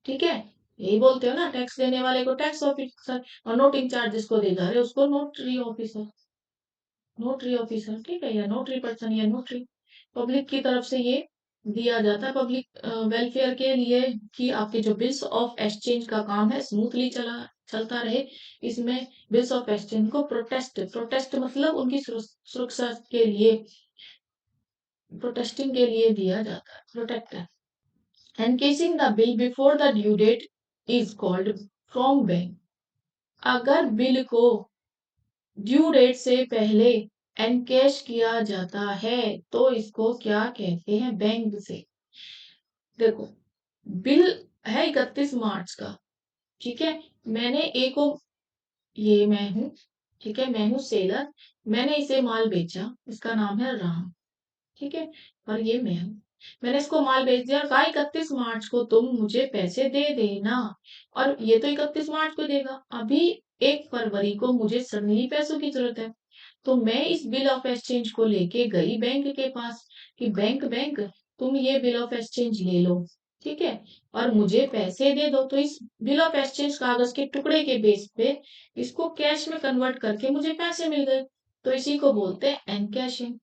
ठीक है, यही बोलते हो ना, टैक्स देने वाले को टैक्स ऑफिसर, और नोटिंग चार्ज जिसको दे जा रहे हो उसको नोटरी ऑफिसर, नोटरी ऑफिसर, ठीक है, या नोटरी पर्सन या नोटरी। पब्लिक की तरफ से ये दिया जाता है पब्लिक वेलफेयर के लिए कि आपके जो बिल्स ऑफ एक्सचेंज का काम है स्मूथली चलता रहे। इसमें बिल्स ऑफ एक्सचेंज को प्रोटेस्ट मतलब उनकी सुरक्षा के लिए, प्रोटेस्टिंग के लिए दिया जाता है, protector. Encashing the bill before the due date is called from bank. अगर बिल को ड्यू डेट से पहले एनकैश किया जाता है तो इसको क्या कहते हैं? बैंक से। देखो, बिल है 31 मार्च का, ठीक है, मैंने एक को, ये मैं हूं, ठीक है, मैं हूं सेलर, मैंने इसे माल बेचा, इसका नाम है राम, ठीक है, और ये मैं हूं, मैंने इसको माल बेच दिया और कहा 31 मार्च को तुम मुझे पैसे दे देना, और ये तो 31 मार्च को देगा, अभी 1 फरवरी को मुझे सडनली पैसों की जरूरत है, तो मैं इस बिल ऑफ एक्सचेंज को लेके गई बैंक के पास कि बैंक बैंक तुम ये बिल ऑफ एक्सचेंज ले लो, ठीक है, और मुझे पैसे दे दो। तो इस बिल ऑफ एक्सचेंज कागज के टुकड़े के बेस पे इसको कैश में कन्वर्ट करके मुझे पैसे मिल गए, तो इसी को बोलते हैं एनकैशिंग।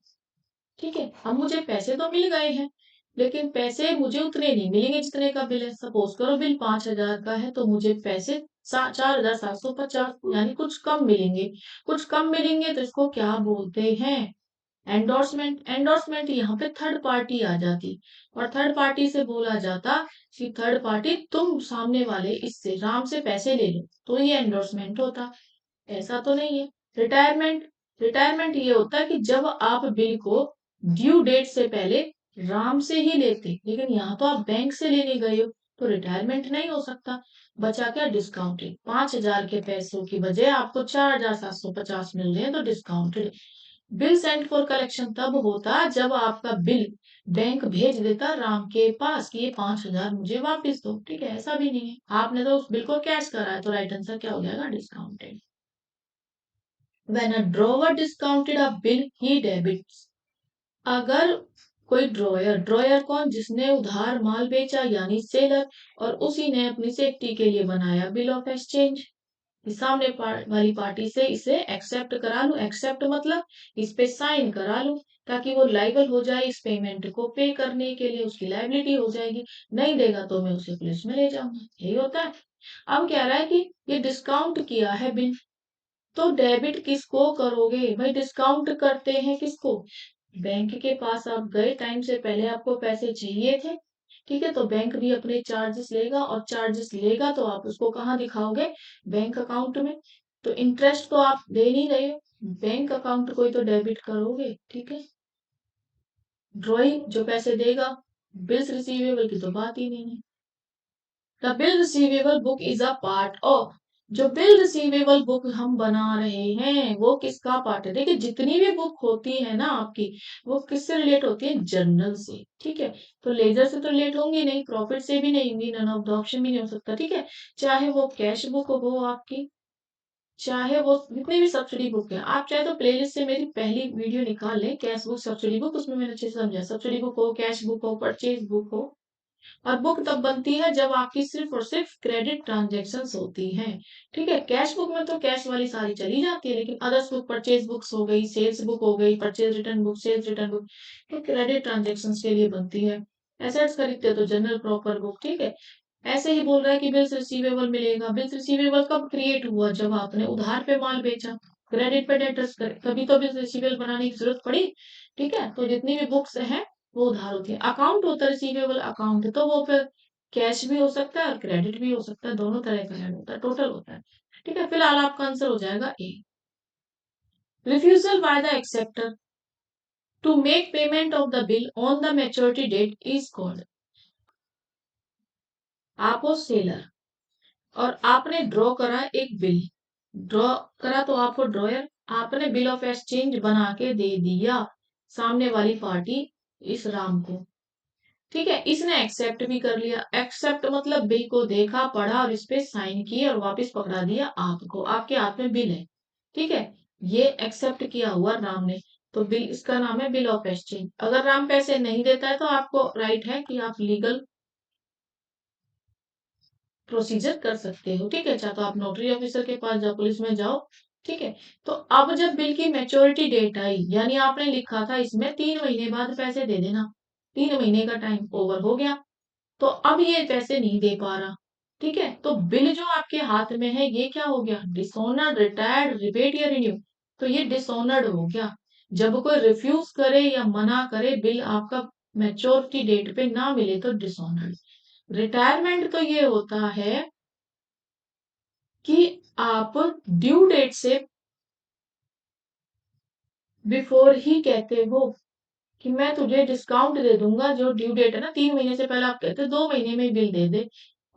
ठीक है, अब मुझे पैसे तो मिल गए हैं, लेकिन पैसे मुझे उतने नहीं मिलेंगे जितने का बिल है। सपोज करो बिल 5,000 का है तो मुझे पैसे 4,750 यानी कुछ कम मिलेंगे, कुछ कम मिलेंगे, तो इसको क्या बोलते हैं? एंडोर्समेंट। एंडोर्समेंट यहाँ पे थर्ड पार्टी आ जाती, और थर्ड पार्टी से बोला जाता कि थर्ड पार्टी तुम सामने वाले इससे राम से पैसे ले लो, तो ये एंडोर्समेंट होता। ऐसा तो नहीं है। रिटायरमेंट, रिटायरमेंट ये होता है कि जब आप बिल को ड्यू डेट से पहले राम से ही लेते, लेकिन यहाँ तो आप बैंक से लेने गए हो, तो रिटायरमेंट नहीं हो सकता। बचा क्या? डिस्काउंटेड। 5,000 के पैसों की बजाय आपको 4,750 मिल रहे हैं, तो discounted. Bill sent for collection तब होता जब आपका बिल बैंक भेज देता राम के पास कि ये 5,000 मुझे वापस दो, ठीक है, ऐसा भी नहीं है, आपने तो उस बिल को कैश करा है, तो राइट आंसर क्या हो जाएगा? Discounted. When a drawer discounted a bill, he debits. अगर कोई ड्रॉयर, ड्रॉयर कौन? जिसने उधार माल बेचा यानी सेलर, और उसी ने अपनी सेफ्टी के लिए बनाया बिल ऑफ एक्सचेंज, सामने वाली पार्टी से इसे एक्सेप्ट करा लूं, एक्सेप्ट मतलब इस पे साइन करा लूं, ताकि वो लाइबल हो जाए इस पेमेंट को पे करने के लिए, उसकी लाइबिलिटी हो जाएगी, नहीं देगा तो मैं उसे पुलिस में ले जाऊंगा, यही होता है। अब कह रहा है कि ये डिस्काउंट किया है बिल, तो डेबिट किसको करोगे? भाई डिस्काउंट करते हैं किसको? बैंक के पास आप गए, टाइम से पहले आपको पैसे चाहिए थे, ठीक है, तो बैंक भी अपने चार्जेस लेगा, और चार्जेस लेगा तो आप उसको कहाँ दिखाओगे? बैंक अकाउंट में। तो इंटरेस्ट तो आप दे नहीं रहे हो, बैंक अकाउंट को ही तो डेबिट करोगे, ठीक है। ड्रॉइंग जो पैसे देगा, बिल्स रिसीवेबल की तो बात ही नहीं है। The bill receivable book is a part of, जो बिल रिसीवेबल बुक हम बना रहे हैं वो किसका पार्ट है? देखिए जितनी भी बुक होती है ना आपकी, वो किससे रिलेट होती है? जर्नल से। ठीक है, तो लेजर से तो रिलेट होंगी नहीं, प्रॉफिट से भी नहीं होंगी, नन ऑफ द ऑप्शन भी नहीं हो सकता। ठीक है, चाहे वो कैश बुक हो आपकी, चाहे वो जितनी भी सब्सिडी बुक है, आप चाहे तो प्लेलिस्ट से मेरी पहली वीडियो निकाल लें, कैश बुक सब्सिडी बुक, उसमें मैंने अच्छे से समझा। सब्सिडी बुक हो, कैश बुक हो, परचेज बुक हो, और बुक तब बनती है जब आपकी सिर्फ और सिर्फ क्रेडिट ट्रांजेक्शन्स होती हैं। ठीक है, कैश बुक में तो कैश वाली सारी चली जाती है, लेकिन अदर्स बुक, परचेज बुक्स हो गई, सेल्स बुक हो गई, purchase return book, sales return book, तो क्रेडिट ट्रांजेक्शन्स के लिए बनती है। एसेट्स खरीदते हो तो जनरल प्रॉपर बुक। ठीक है, ऐसे ही बोल रहा है कि बिल्स रिसीवेबल मिलेगा। बिल्स रिसीवेबल कब क्रिएट हुआ? जब आपने उधार पे माल बेचा। क्रेडिट पे डेटर्स तभी तो बिल्स रिसीवेबल बनाने की जरूरत पड़ी। ठीक है, तो जितनी भी बुक्स हैं वो उधार होती है। अकाउंट होता है रिसीवेबल अकाउंट, तो वो फिर कैश भी हो सकता है और क्रेडिट भी हो सकता है, दोनों तरह का ऐड होता है, टोटल होता है। ठीक है, फिलहाल आपका आंसर हो जाएगा A. Refusal by the acceptor to make payment of the bill on the maturity date is called. आप हो सेलर और आपने ड्रॉ करा एक बिल, ड्रॉ करा तो आपको ड्रॉयर, आपने बिल ऑफ एक्सचेंज बना के दे दिया सामने वाली पार्टी इस राम को। ठीक है, इसने एक्सेप्ट भी कर लिया। एक्सेप्ट मतलब बिल को देखा, पढ़ा और इस पे साइन किए और वापस पकड़ा दिया आपको, आपके हाथ में बिल है। ठीक है, ये एक्सेप्ट किया हुआ राम ने, तो बिल, इसका नाम है बिल ऑफ एक्सचेंज। अगर राम पैसे नहीं देता है तो आपको राइट है कि आप लीगल प्रोसीजर कर सकते हो। ठीक है, चाहे तो आप नोटरी ऑफिसर के पास जाओ, पुलिस में जाओ। ठीक है, तो अब जब बिल की मैच्योरिटी डेट आई, यानी आपने लिखा था इसमें 3 महीने बाद पैसे दे देना, 3 महीने का टाइम ओवर हो गया, तो अब ये पैसे नहीं दे पा रहा। ठीक है, तो बिल जो आपके हाथ में है ये क्या हो गया? डिसऑनर्ड, रिटायर्ड, रिपेट या रिन्यू। तो ये डिसऑनर्ड हो गया। जब कोई रिफ्यूज करे या मना करे, बिल आपका मैच्योरिटी डेट पे ना मिले, तो डिसऑनर्ड। रिटायरमेंट तो ये होता है कि आप ड्यू डेट से बिफोर ही कहते हो कि मैं तुझे डिस्काउंट दे दूंगा। जो ड्यू डेट है ना, 3 महीने से पहले आप कहते 2 महीने में बिल दे दे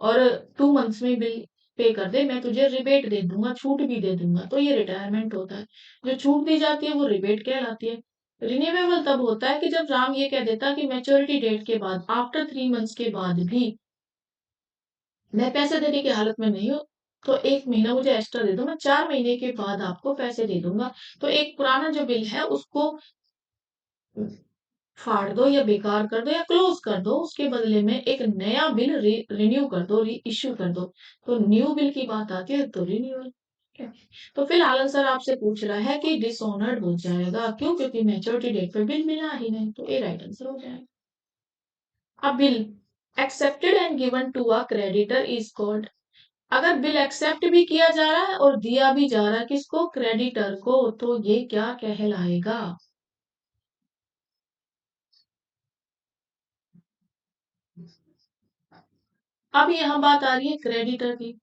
और 2 मंथ्स में बिल पे कर दे, मैं तुझे रिबेट दे दूंगा, छूट भी दे दूंगा, तो ये रिटायरमेंट होता है। जो छूट दी जाती है वो रिबेट कहलाती है। रिन्यूएबल तब होता है कि जब राम ये कह देता कि मैच्योरिटी डेट के बाद, आफ्टर 3 मंथ्स के बाद भी मैं पैसे देने की हालत में नहीं हूँ, तो 1 महीना मुझे एक्स्ट्रा दे दो, मैं 4 महीने के बाद आपको पैसे दे दूंगा। तो एक पुराना जो बिल है उसको फाड़ दो या बेकार कर दो या क्लोज कर दो, उसके बदले में एक नया बिल रिन्यू कर दो, री इश्यू कर दो। तो न्यू बिल की बात आती है तो रिन्यूअल। तो फिलहाल आंसर आपसे पूछ रहा है कि डिसऑनर्ड हो जाएगा, क्यों? क्योंकि मैच्योरिटी डेट पे बिल मिला ही नहीं, तो ए राइट आंसर हो जाएगा। अब bill accepted and given to a creditor is called. अगर बिल एक्सेप्ट भी किया जा रहा है और दिया भी जा रहा है किसको? क्रेडिटर को, तो ये क्या कहलाएगा? अब यहाँ बात आ रही है क्रेडिटर की।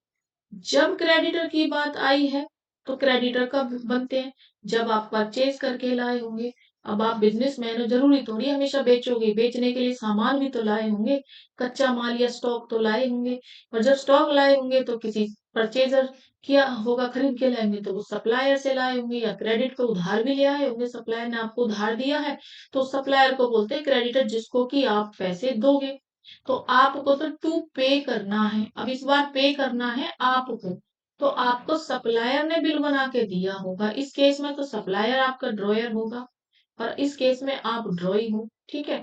जब क्रेडिटर की बात आई है तो क्रेडिटर कब बनते हैं? जब आप परचेज करके लाए होंगे। अब आप बिजनेसमैन हो, जरूरी थोड़ी हमेशा बेचोगे, बेचने के लिए सामान भी तो लाए होंगे, कच्चा माल या स्टॉक तो लाए होंगे। और जब स्टॉक लाए होंगे तो किसी परचेजर किया होगा, खरीद के लाएंगे तो वो सप्लायर से लाए होंगे, या क्रेडिट पे उधार भी ले आए होंगे, सप्लायर ने आपको उधार दिया है, तो सप्लायर को बोलते हैं क्रेडिटर, जिसको कि आप पैसे दोगे। तो आपको तो टू पे करना है, अब इस बार पे करना है आपको, तो आपको सप्लायर ने बिल बना के दिया होगा। इस केस में तो सप्लायर आपका ड्रॉयर होगा और इस केस में आप ड्रॉई हो। ठीक है,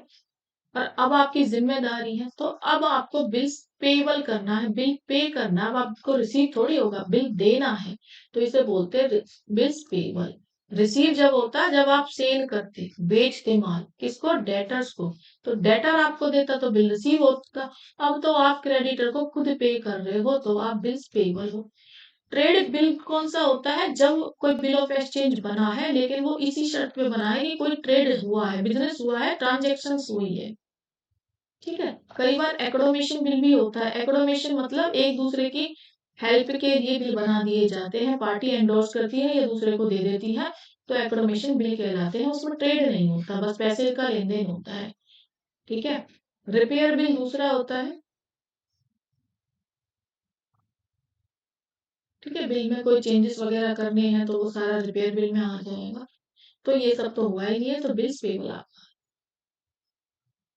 और अब आपकी जिम्मेदारी है, तो अब आपको बिल्स पेबल करना है, बिल पे करना है। अब आपको रिसीव थोड़ी होगा, बिल देना है, तो इसे बोलते हैं बिल्स पेबल। रिसीव जब होता है जब आप सेल करते, बेचते माल, किसको? डेटर्स को। तो डेटर आपको देता तो बिल रिसीव होता। अब तो आप क्रेडिटर को खुद पे कर रहे हो, तो आप बिल्स पेबल हो। ट्रेड बिल कौन सा होता है? जब कोई बिल ऑफ एक्सचेंज बना है, लेकिन वो इसी शर्त पे बना है कि कोई ट्रेड हुआ है, बिजनेस हुआ है, ट्रांजेक्शन हुई है। ठीक है, कई बार एक्रोमेशन बिल भी होता है। एक्रोमेशन मतलब एक दूसरे की हेल्प के लिए बिल बना दिए जाते हैं, पार्टी एंडोर्स करती है या दूसरे को दे देती है, तो एक्रोमेशन बिल कहलाते हैं। उसमें ट्रेड नहीं होता, बस पैसे का लेन देन होता है। ठीक है, रिपेयर बिल दूसरा होता है। ठीक है, बिल में कोई चेंजेस वगैरह करने हैं तो वो सारा रिपेयर बिल में आ जाएगा। तो ये सब तो हुआ ही नहीं है, तो बिल्स पेबल आ।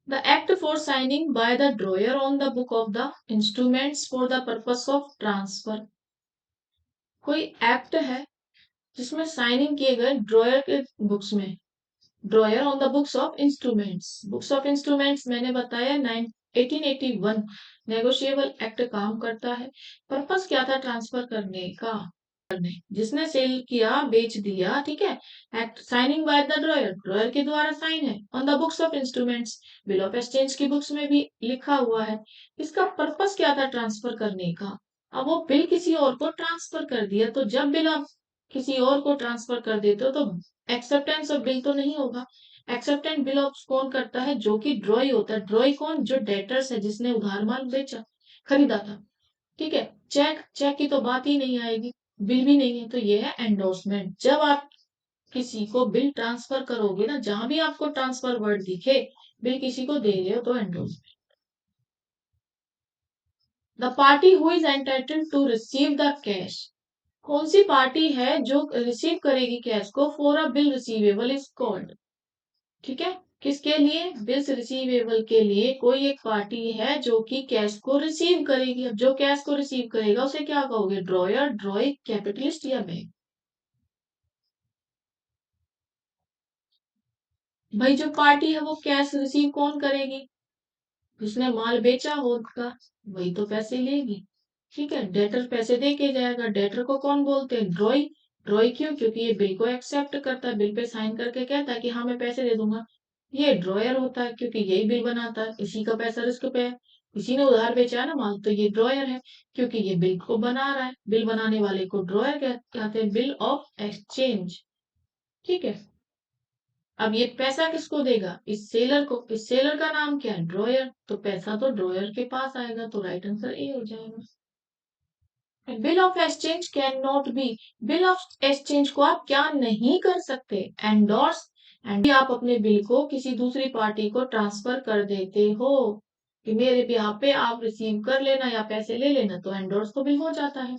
The act for signing by the drawer on the book of the instruments for the purpose of transfer. कोई एक्ट है जिसमें साइनिंग किए गए ड्रॉयर के बुक्स में, drawer on the books of instruments. Books of instruments मैंने बताया 1881 negotiable act काम करता है। पर्पस क्या था ट्रांसफर करने का, जिसने सेल किया बेच दिया, ठीक है। Act signing by the dryer, dryer के द्वारा साइन है। On the books of instruments, bill of exchange की बुक्स में भी लिखा हुआ है। इसका पर्पस क्या था ट्रांसफर करने का। अब वो बिल किसी और को ट्रांसफर कर दिया, तो जब बिल आप किसी और को ट्रांसफर कर देते हो तो एक्सेप्टेंस ऑफ बिल तो नहीं होगा। एक्सेप्टेंस बिल ऑफ कौन करता है, जो कि ड्रॉई होता है। ड्रॉई कौन, जो डेटर्स है, जिसने उधार माल बेचा, खरीदा था, ठीक है। चेक, चेक की तो बात ही नहीं आएगी, बिल भी नहीं है। तो ये है एंडोर्समेंट। जब आप किसी को बिल ट्रांसफर करोगे ना, जहां भी आपको ट्रांसफर वर्ड दिखे, बिल किसी को दे रहे हो, तो endorsement. The party who is entitled to receive the cash, कौन सी पार्टी है जो रिसीव करेगी कैश को, for a bill receivable is called, ठीक है। किसके लिए, बिल्स रिसीवेबल के लिए कोई एक पार्टी है जो कि कैश को रिसीव करेगी। अब जो कैश को रिसीव करेगा उसे क्या कहोगे, ड्रॉयर, ड्रॉई, कैपिटलिस्ट या बैंक। भाई जो पार्टी है वो कैश रिसीव कौन करेगी, जिसने माल बेचा होगा, वही तो पैसे लेगी, ठीक है। डेटर पैसे दे के जाएगा, डेटर को कौन बोलते हैं, ड्रॉई। ड्रॉई क्यों, क्योंकि ये बिल को एक्सेप्ट करता है, बिल पे साइन करके कहता है कि हाँ मैं पैसे दे दूंगा। ये ड्रॉयर होता है क्योंकि यही बिल बनाता है, इसी का पैसा रिस्क पे है, इसी ने उधार बेचा है ना माल, तो ये ड्रॉयर है क्योंकि ये बिल को बना रहा है। बिल बनाने वाले को ड्रॉयर कहते हैं, बिल ऑफ एक्सचेंज, ठीक है। अब ये पैसा किसको देगा, इस सेलर को। इस सेलर का नाम क्या है, ड्रॉयर, तो पैसा तो ड्रॉयर के पास आएगा, तो राइट आंसर ए हो जाएगा। Bill of exchange can not B, bill of exchange को आप क्या नहीं कर सकते, एंडोर्स। एंड आप अपने बिल को किसी दूसरी पार्टी को ट्रांसफर कर देते हो कि मेरे बिहाफ पे आप रिसीव कर लेना या पैसे ले लेना, तो एंडोर्स तो बिल हो जाता है।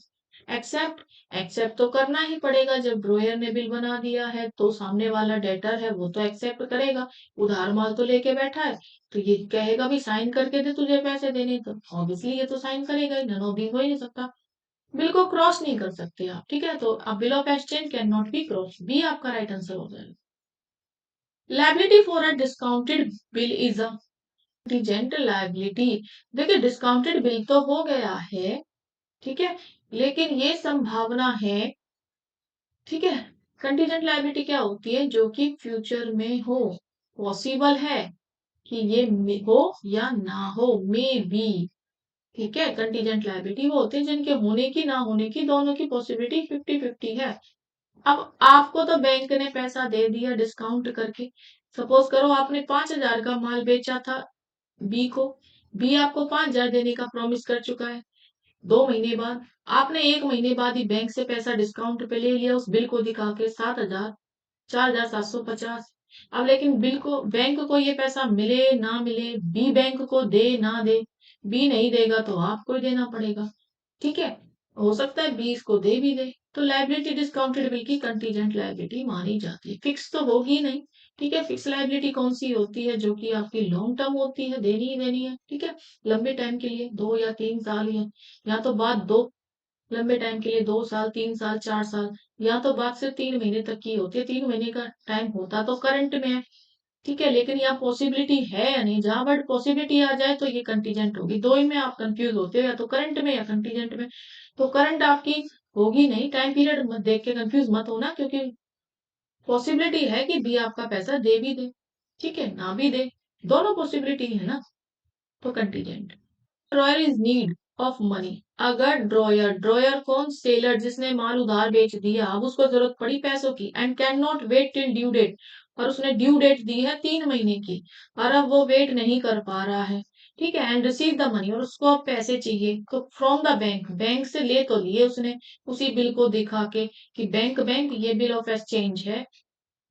एक्सेप्ट, एक्सेप्ट तो करना ही पड़ेगा। जब ड्रॉयर ने बिल बना दिया है तो सामने वाला डेटर है वो तो एक्सेप्ट करेगा, उधार माल तो लेके बैठा है, तो ये कहेगा भी साइन करके दे तुझे पैसे देने, तो ऑब्वियसली ये तो साइन करेगा ही, नन ऑफ दीज हो ही नहीं सकता। बिल को क्रॉस नहीं कर सकते आप, ठीक है। तो अब bill of exchange can not be cross, B आपका राइट आंसर हो जाएगा। Liability for a discounted bill is a contingent liability. देखिए डिस्काउंटेड बिल तो हो गया है, ठीक है, लेकिन ये संभावना है, ठीक है। कंटीजेंट लायबिलिटी क्या होती है, जो कि फ्यूचर में हो, पॉसिबल है कि ये हो या ना हो, मे बी, ठीक है। कंटीजेंट लायबिलिटी वो होते हैं जिनके होने की ना होने की दोनों की पॉसिबिलिटी 50-50 है। अब आपको तो बैंक ने पैसा दे दिया डिस्काउंट करके। सपोज करो आपने 5,000 का माल बेचा था बी को, बी आपको 5,000 देने का प्रॉमिस कर चुका है। 2 महीने बाद आपने 1 महीने बाद ही बैंक से पैसा डिस्काउंट पे ले लिया, उस बिल को दिखा के 7,000, 4,750। अब लेकिन बिल को, बैंक को ये पैसा मिले ना मिले, बी बैंक को दे ना दे, बी नहीं देगा तो आपको ही देना पड़ेगा, ठीक है। हो सकता है 20 को दे भी दे, तो लायबिलिटी डिस्काउंटेड बिल की कंटीजेंट लायबिलिटी मानी जाती है। फिक्स तो होगी नहीं, ठीक है। फिक्स लायबिलिटी कौन सी होती है, जो कि आपकी लॉन्ग टर्म होती है, देनी ही देनी है, ठीक है। लंबे टाइम के लिए 2 या 3 साल, या तो बाद दो, लंबे टाइम के लिए 2 साल, 3 साल, 4 साल, या तो बात सिर्फ 3 महीने तक की होती है। 3 महीने का टाइम होता तो करंट में है, ठीक है, लेकिन यहाँ पॉसिबिलिटी है या नहीं, जहां वर्ड पॉसिबिलिटी आ जाए तो ये कंटीजेंट होगी। दो ही में आप कंफ्यूज होते हो, या तो करंट में या कंटीजेंट में। तो करंट आपकी होगी नहीं, टाइम पीरियड मत देख के कंफ्यूज मत होना, क्योंकि पॉसिबिलिटी है कि बी आपका पैसा दे भी दे, ठीक है, ना भी दे, दोनों पॉसिबिलिटी है ना, तो contingent. Dryer is need of money, अगर ड्रॉयर, ड्रॉयर कौन, सेलर जिसने माल उधार बेच दिया, अब उसको जरूरत पड़ी पैसों की, and can not wait till due date, और उसने ड्यू डेट दी है 3 महीने की, और अब वो वेट नहीं कर पा रहा है, ठीक है। एंड रिसीव द मनी, और उसको अब पैसे चाहिए, तो फ्रॉम द बैंक, बैंक से ले तो लिए उसने उसी बिल को दिखा के कि बैंक बैंक ये बिल ऑफ एक्सचेंज है,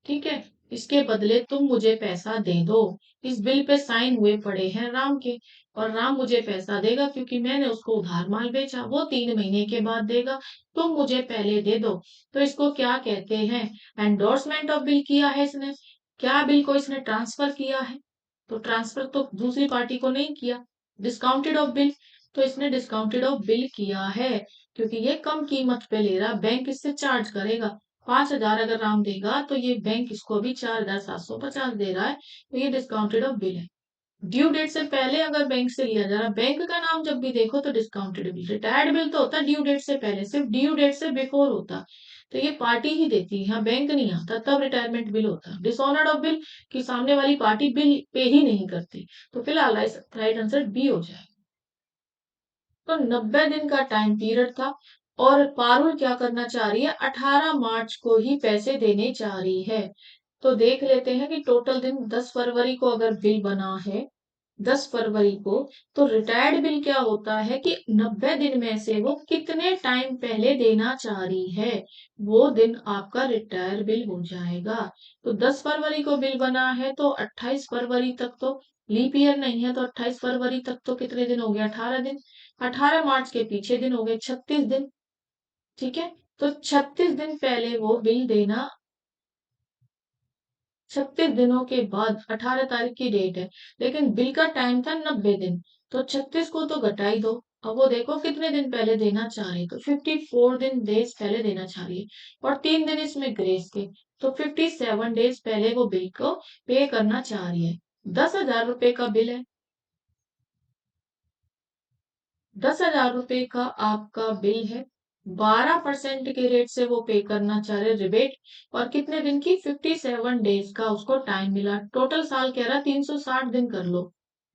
ठीक है। इसके बदले तुम मुझे पैसा दे दो। इस बिल पे साइन हुए पड़े हैं राम के, और राम मुझे पैसा देगा क्योंकि मैंने उसको उधार माल बेचा, वो 3 महीने के बाद देगा। तुम मुझे पहले दे दो। तो इसको क्या कहते हैं? एंडोर्समेंट ऑफ बिल किया है इसने। क्या बिल को इसने ट्रांसफर किया है? तो ट्रांसफर तो दूसरी पार्टी को नहीं किया। डिस्काउंटेड ऑफ बिल, तो इसने डिस्काउंटेड ऑफ बिल किया है, क्योंकि ये कम कीमत पे ले रहा, बैंक इससे चार्ज करेगा। 5,000 अगर राम देगा तो ये बैंक इसको अभी 4,750 दे रहा है, तो ये डिस्काउंटेड ऑफ बिल है। ड्यू डेट से पहले अगर बैंक से लिया जा रहा, बैंक का नाम जब भी देखो तो डिस्काउंटेड बिल। रिटायर्ड बिल तो होता ड्यू डेट से पहले, सिर्फ ड्यू डेट से बिफोर होता, तो ये पार्टी ही देती है, यहाँ बैंक नहीं आता, तब रिटायरमेंट बिल होता। डिसऑनर्ड ऑफ बिल कि सामने वाली पार्टी बिल पे ही नहीं करती। तो फिलहाल राइट आंसर बी हो जाए। तो 90 दिन का टाइम पीरियड था, और पारुल क्या करना चाह रही है? 18 मार्च को ही पैसे देने चाह रही है। तो देख लेते हैं कि टोटल दिन 10 फरवरी को अगर बिल बना है, 10 फरवरी को, तो रिटायर्ड बिल क्या होता है कि 90 दिन में से वो कितने टाइम पहले देना चाह रही है, वो दिन आपका रिटायर बिल हो जाएगा। तो 10 फरवरी को बिल बना है, तो 28 फरवरी तक तो लीप ईयर नहीं है, तो 28 फरवरी तक तो कितने दिन हो गए? 18 दिन। 18 मार्च के पीछे दिन हो गए 36 दिन। ठीक है, तो 36 दिन पहले वो बिल देना, 36 दिनों के बाद 18 तारीख की डेट है, लेकिन बिल का टाइम था 90 दिन, तो 36 को तो घटा ही दो। अब वो देखो कितने दिन पहले देना चाह रही है, तो 54 दिन डेज पहले देना चाह रही है, और 3 दिन इसमें ग्रेस के, तो 57 डेज पहले वो बिल को पे करना चाह रही है। 10,000 रुपए का बिल है, 10,000 रुपए का आपका बिल है, 12% के रेट से वो पे करना चाह रहे रिबेट, और कितने दिन की? 57 डेज का उसको टाइम मिला। टोटल साल कह रहा 360 दिन कर लो,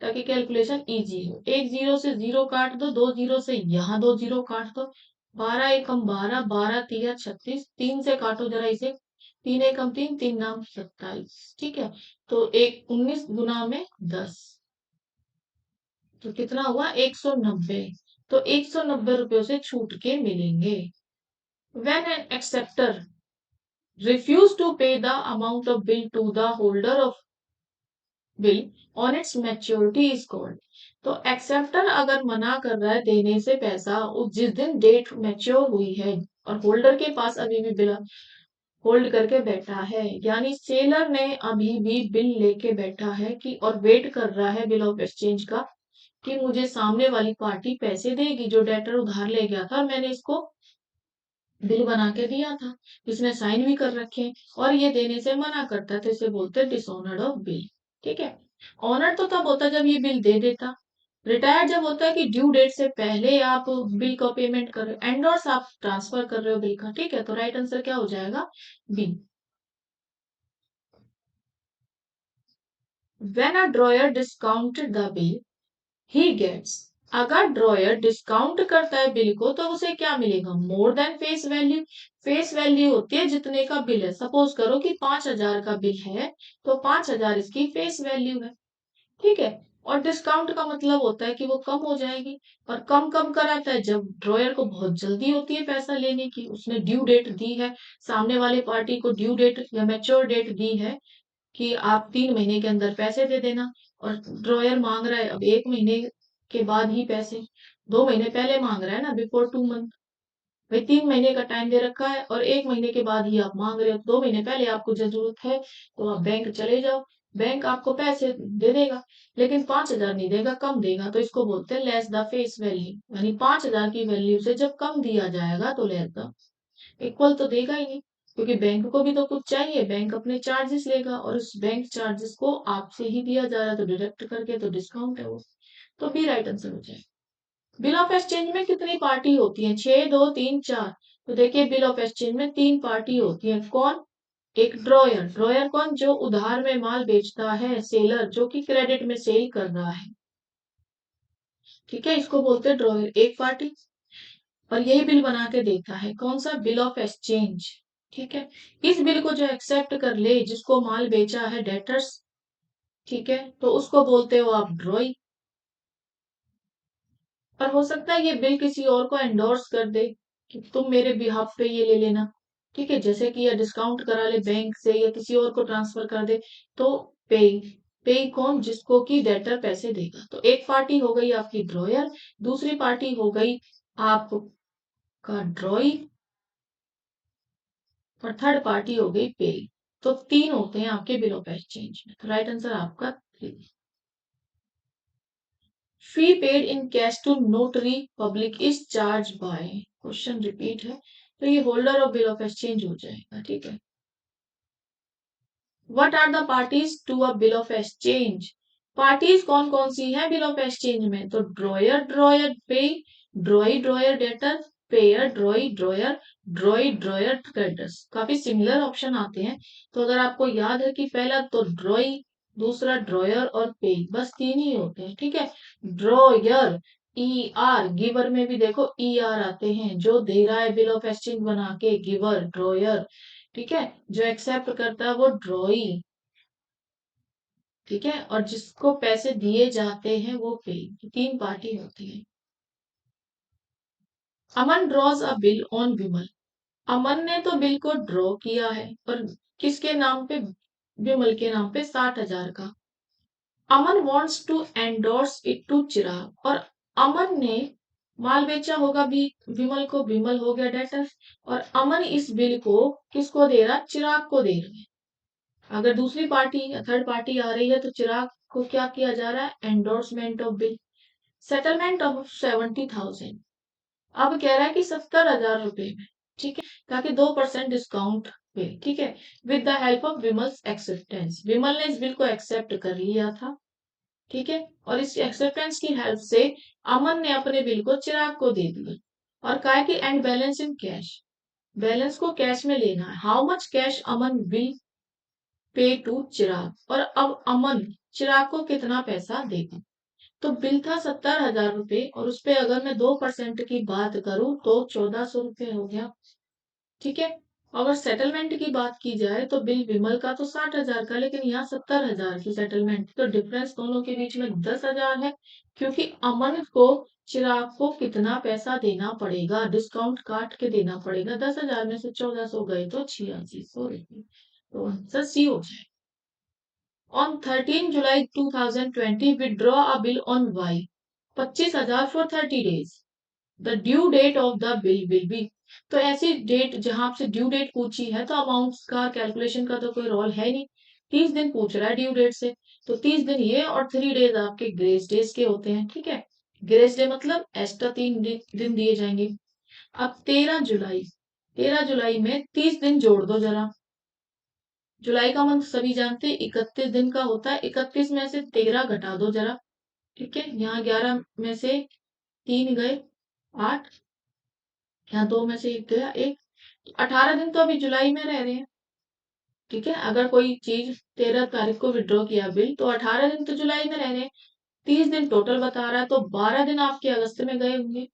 ताकि कैलकुलेशन इजी हो। एक जीरो से जीरो काट दो, दो जीरो से यहाँ दो जीरो काट दो, 12 एकम 12, 12 तिया 36, 3 से काटो जरा इसे, 3 एकम 3, 3 नाम 27। ठीक है, तो एक 19 गुना में 10, तो कितना हुआ? 190। तो 190 रुपयों से छूट के मिलेंगे। When an acceptor refuse to pay the amount of bill to the holder of bill on its maturity is called। तो एक्सेप्टर अगर मना कर रहा है देने से पैसा उस जिस दिन डेट मैच्योर हुई है, और होल्डर के पास अभी भी बिल होल्ड करके बैठा है, यानी सेलर ने अभी भी बिल लेके बैठा है कि, और वेट कर रहा है बिल ऑफ एक्सचेंज का, कि मुझे सामने वाली पार्टी पैसे देगी, जो डेटर उधार ले गया था, और मैंने इसको बिल बना के दिया था, इसने साइन भी कर रखे हैं, और ये देने से मना करता है, तो इसे बोलते हैं डिसऑनर्ड ऑफ बिल। ठीक है, ऑनर तो तब होता है जब ये बिल दे देता। रिटायर्ड जब होता है कि ड्यू डेट से पहले आप बिल का पेमेंट कर रहे हो। एंडोर्स आप ट्रांसफर कर रहे हो बिल का। ठीक है, तो राइट आंसर क्या हो जाएगा? B. When a drawer discounted the bill he gets, अगर ड्रॉयर डिस्काउंट करता है बिल को, तो उसे क्या मिलेगा? More than face value. Face value होती है जितने का बिल है। सपोज करो कि 5,000 का बिल है, तो 5,000 इसकी फेस वैल्यू है। ठीक है, और डिस्काउंट का मतलब होता है कि वो कम हो जाएगी। और कम कम कराता है जब ड्रॉयर को बहुत जल्दी होती है पैसा लेने की, उसने ड्यू डेट दी है, सामने वाले पार्टी को ड्यू डेट या मैच्योर डेट दी है कि आप 3 महीने के अंदर पैसे दे देना, और ड्रॉयर मांग रहा है अब 1 महीने के बाद ही पैसे, 2 महीने पहले मांग रहा है ना, बिफोर 2 मंथ। भाई 3 महीने का टाइम दे रखा है, और 1 महीने के बाद ही आप मांग रहे हो, 2 महीने पहले आपको जरूरत है, तो आप बैंक चले जाओ, बैंक आपको पैसे दे देगा, लेकिन 5,000 नहीं देगा, कम देगा, तो इसको बोलते हैं लेस द फेस वैल्यू। यानी 5,000 की वैल्यू से जब कम दिया जाएगा तो लेस द, इक्वल तो देगा ही नहीं, क्योंकि बैंक को भी तो कुछ चाहिए, बैंक अपने चार्जेस लेगा, और उस बैंक चार्जेस को आपसे ही दिया जा रहा है, तो डिडक्ट करके तो डिस्काउंट है वो। तो बी राइट आंसर हो जाए। बिल ऑफ एक्सचेंज में कितनी पार्टी होती है? 6, 2, 3, 4। तो देखिए बिल ऑफ एक्सचेंज में 3 पार्टी होती है। कौन? एक ड्रॉयर। ड्रॉयर कौन? जो उधार में माल बेचता है। सेलर जो कि क्रेडिट में सेल कर रहा है। ठीक है, इसको बोलते हैं ड्रॉयर, एक पार्टी, और यही बिल बना के देता है। कौन सा? Bill of exchange. ठीक है, इस बिल को जो एक्सेप्ट कर ले, जिसको माल बेचा है, डेटर्स, ठीक है, तो उसको बोलते हो आप ड्रॉई। और हो सकता है ये बिल किसी और को एंडोर्स कर दे कि तुम मेरे बिहाफ पे ये ले लेना, ठीक है, जैसे कि या डिस्काउंट करा ले बैंक से या किसी और को ट्रांसफर कर दे, तो पे। पे कौन? जिसको कि डेटर पैसे देगा। तो एक पार्टी हो गई आपकी ड्रॉयर, दूसरी पार्टी हो गई आपका ड्रॉई, और थर्ड पार्टी हो गई पे। तो तीन होते हैं आपके बिल ऑफ एक्सचेंज में। तो राइट आंसर आपका 3। Fee paid in cash to notary public is charge by, question repeat है, तो ये holder of bill of exchange हो जाएगा। ठीक है, what are the parties to a bill of exchange? Parties कौन कौन सी है बिल ऑफ एक्सचेंज में? तो ड्रॉयर ड्रॉयर पे, ड्रॉई dryer debtor, pair ड्रॉई dryer, ड्रॉई dryer creditors. काफी सिमिलर ऑप्शन आते हैं। तो अगर आपको याद है कि पहला तो ड्रॉई, दूसरा ड्रॉयर और पे, बस तीन ही होते हैं। ठीक है, ड्रॉयर, ई आर, गिवर में भी देखो ई आर आते हैं, जो दे रहा है बिल ऑफ एक्सचेंज बना के, गिवर ड्रॉयर। ठीक है, जो एक्सेप्ट करता है वो ड्रॉई। ठीक है, और जिसको पैसे दिए जाते हैं वो पे। तीन पार्टी होती है। अमन ड्रॉज अ बिल ऑन विमल। अमन ने तो बिल को ड्रॉ किया है, और किसके नाम पे? विमल के नाम पे 60,000 का। Aman wants to endorse it to Chirag, और अमन ने माल बेचा होगा भी विमल को, विमल हो गया डेटर, और अमन इस बिल को किसको दे रहा? चिराग को दे रहा है। अगर दूसरी पार्टी या थर्ड पार्टी आ रही है तो चिराग को क्या किया जा रहा है? Endorsement of bill. Settlement of 70,000। अब कह रहा है कि 70,000 रुपए में। ठीक है, ताकि 2% डिस्काउंट पे। ठीक है, with the help of Vimal's acceptance. Vimal ने इस बिल को एक्सेप्ट कर लिया था। ठीक है, और इस एक्सेप्टेंस की हेल्प से अमन ने अपने बिल को चिराग को दे दिया, और कहा कि and balance in cash. Balance को कैश में लेना है। How much cash Aman will pay to Chirag, और अब अमन चिराग को कितना पैसा देगा? तो बिल था 70,000 रुपए, और उस पे अगर मैं 2% की बात करूं तो 1,400 रुपए हो गया। ठीक है, अगर सेटलमेंट की बात की जाए तो बिल विमल का तो 60,000 का, लेकिन यहाँ 70,000 की सेटलमेंट, तो डिफरेंस दोनों के बीच में 10,000 है। क्योंकि अमन को चिराग को कितना पैसा देना पड़ेगा? डिस्काउंट काट के देना पड़ेगा। 10,000 में से 1,400 गए तो 8,600 रुपये। तो आंसर सी हो जाए। On 13 July 2020, withdraw a bill on Y, 25,000 for 30 days. The due date of the bill will be। तो ऐसी डेट जहां आपसे ड्यू डेट पूछी है, तो अमाउंट का कैलकुलेशन का तो कोई रोल है नहीं। 30 दिन पूछ रहा है ड्यू डेट से, तो 30 दिन ये, और 3 डेज आपके ग्रेस डेज के होते हैं। ठीक है, ग्रेस डे मतलब एक्स्ट्रा 3 दिन दिए जाएंगे। अब 13 जुलाई, 13 जुलाई में 30 दिन जोड़ दो जरा। जुलाई का मंथ सभी जानते हैं 31 दिन का होता है। 31 में से 13 घटा दो जरा। ठीक है, यहाँ 11 में से 3 गए 8, यहाँ 2 में से 1 गया 1, 18 दिन तो अभी जुलाई में रह रहे हैं। ठीक है, अगर कोई चीज 13 तारीख को विड्रॉ किया बिल, तो 18 दिन तो जुलाई में रह रहे हैं। 30 दिन टोटल बता रहा है, तो 12 दिन आपके अगस्त में गए होंगे।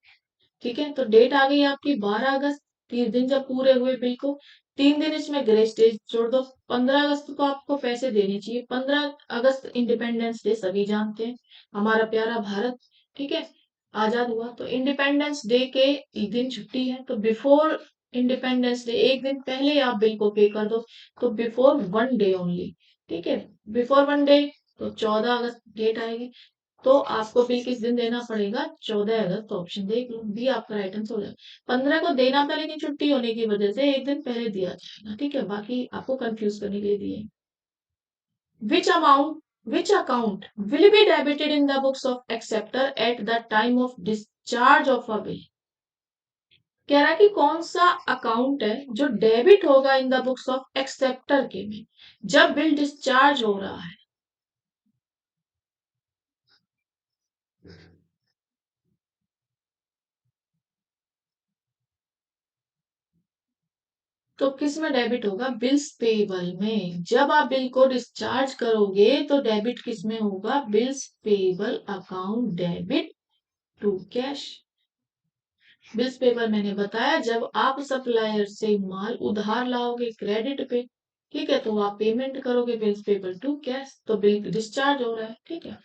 ठीक है, तो डेट आ गई आपकी 12 अगस्त। 30 दिन जब पूरे हुए बिल को, 3 दिन इसमें ग्रेस डेज जोड़ दो। 15 अगस्त को आपको पैसे देने चाहिए। 15 अगस्त इंडिपेंडेंस डे सभी जानते हैं, हमारा प्यारा भारत। ठीक है, आजाद हुआ, तो इंडिपेंडेंस डे के दिन छुट्टी है, तो बिफोर इंडिपेंडेंस डे एक दिन पहले आप बिल को पे कर दो। तो बिफोर 1 डे ओनली। ठीक है, बिफोर 1 डे, तो 14 अगस्त डेट आएगी। तो आपको बिल किस दिन देना पड़ेगा? 14 अगस्त। ऑप्शन देख लो, बी आपका राइट आंसर हो जाएगा। 15 को देना था, लेकिन छुट्टी होने की वजह से एक दिन पहले दिया जाएगा। ठीक है, बाकी आपको कंफ्यूज करने के लिए दिए। विच amount, which account will be debited in the books of acceptor at the time of discharge of a bill? कह रहा है कि कौन सा अकाउंट है जो डेबिट होगा in the books of acceptor के में, जब बिल डिस्चार्ज हो रहा है। तो किस में डेबिट होगा? बिल्स पेबल में। जब आप बिल को डिस्चार्ज करोगे तो डेबिट किस में होगा? Bills payable account, debit to cash. Bills payable मैंने बताया, जब आप सप्लायर से माल उधार लाओगे क्रेडिट पे, ठीक है, तो आप पेमेंट करोगे बिल्स पेबल टू कैश, तो बिल डिस्चार्ज हो रहा है। ठीक है,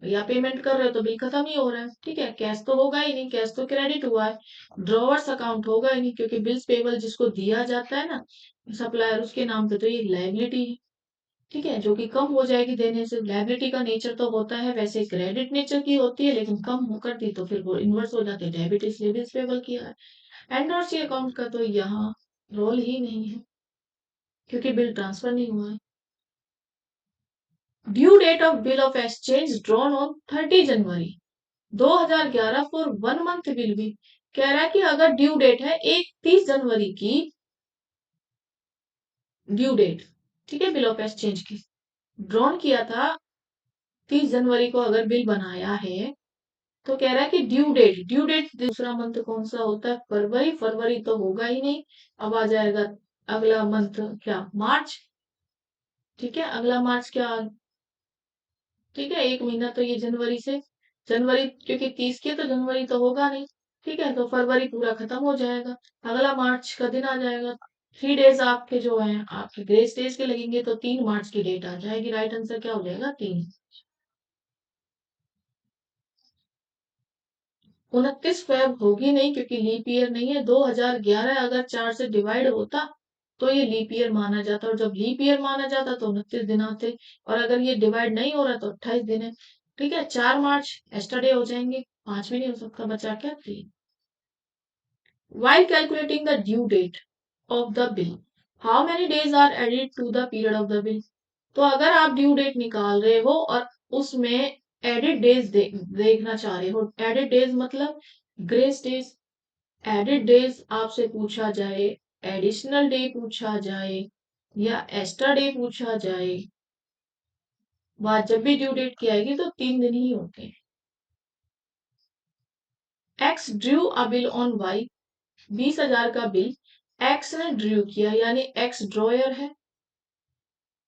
या पेमेंट कर रहे हो तो बिल खत्म ही हो रहा है, ठीक है, कैश तो होगा ही नहीं, कैश तो क्रेडिट हुआ है, ड्रॉवर्स अकाउंट होगा ही नहीं, क्योंकि बिल्स पेबल जिसको दिया जाता है ना सप्लायर, उसके नाम पे तो ये लायबिलिटी है, ठीक है, जो कि कम हो जाएगी देने से। लायबिलिटी का नेचर तो होता है वैसे क्रेडिट नेचर की होती है, लेकिन कम हो करती तो फिर वो इन्वर्स हो जाती है, डेबिट इसलिए बिल्स पेबल किया है। एनडोर्सी अकाउंट का तो यहाँ रोल ही नहीं है, क्योंकि बिल ट्रांसफर नहीं हुआ है। Due date of bill of exchange drawn on 30 January 2011 for 1 month bill भी। कह रहा है कि अगर ड्यू डेट है 31 जनवरी की ड्यू डेट, ठीक है, बिल ऑफ एक्सचेंज की ड्रॉन किया था 30 जनवरी को, अगर बिल बनाया है तो कह रहा है कि ड्यू डेट दूसरा मंथ कौन सा होता है, फरवरी, फरवरी तो होगा ही नहीं, अब आ जाएगा अगला मंथ क्या, मार्च, ठीक है, अगला मार्च क्या, ठीक है, एक महीना तो ये जनवरी से, जनवरी क्योंकि 30 की है, तो जनवरी तो होगा नहीं, ठीक है, तो फरवरी पूरा खत्म हो जाएगा, अगला मार्च का दिन आ जाएगा। 3 डेज आपके जो है आपके ग्रेस डेज के लगेंगे, तो 3 मार्च की डेट आ जाएगी, राइट आंसर क्या हो जाएगा, 3। 29 फेब होगी नहीं, क्योंकि लीप ईयर नहीं है। 2011 अगर 4 से डिवाइड होता तो ये लीप ईयर माना जाता, और जब लीप ईयर माना जाता तो 29 दिन आते, और अगर ये डिवाइड नहीं हो रहा तो 28 दिन है, ठीक है। 4 मार्च एक्स्ट्रा डे हो जाएंगे, 5 भी नहीं हो सकता, बचा क्या, 3। While calculating the due date of the bill, how many days are added to the period of the bill? तो अगर आप ड्यू डेट निकाल रहे हो और उसमें एडिड डेज देखना चाह रहे हो, एडिड डेज मतलब ग्रेस डेज, एडिड डेज आपसे पूछा जाए, एडिशनल डे पूछा जाए, या एक्स्ट्रा डे पूछा जाए, बात जब भी ड्यू डेट की आएगी तो 3 दिन ही होते हैं। X drew a bill on Y, 20,000 का बिल एक्स ने ड्रू किया, यानी एक्स ड्रॉयर है,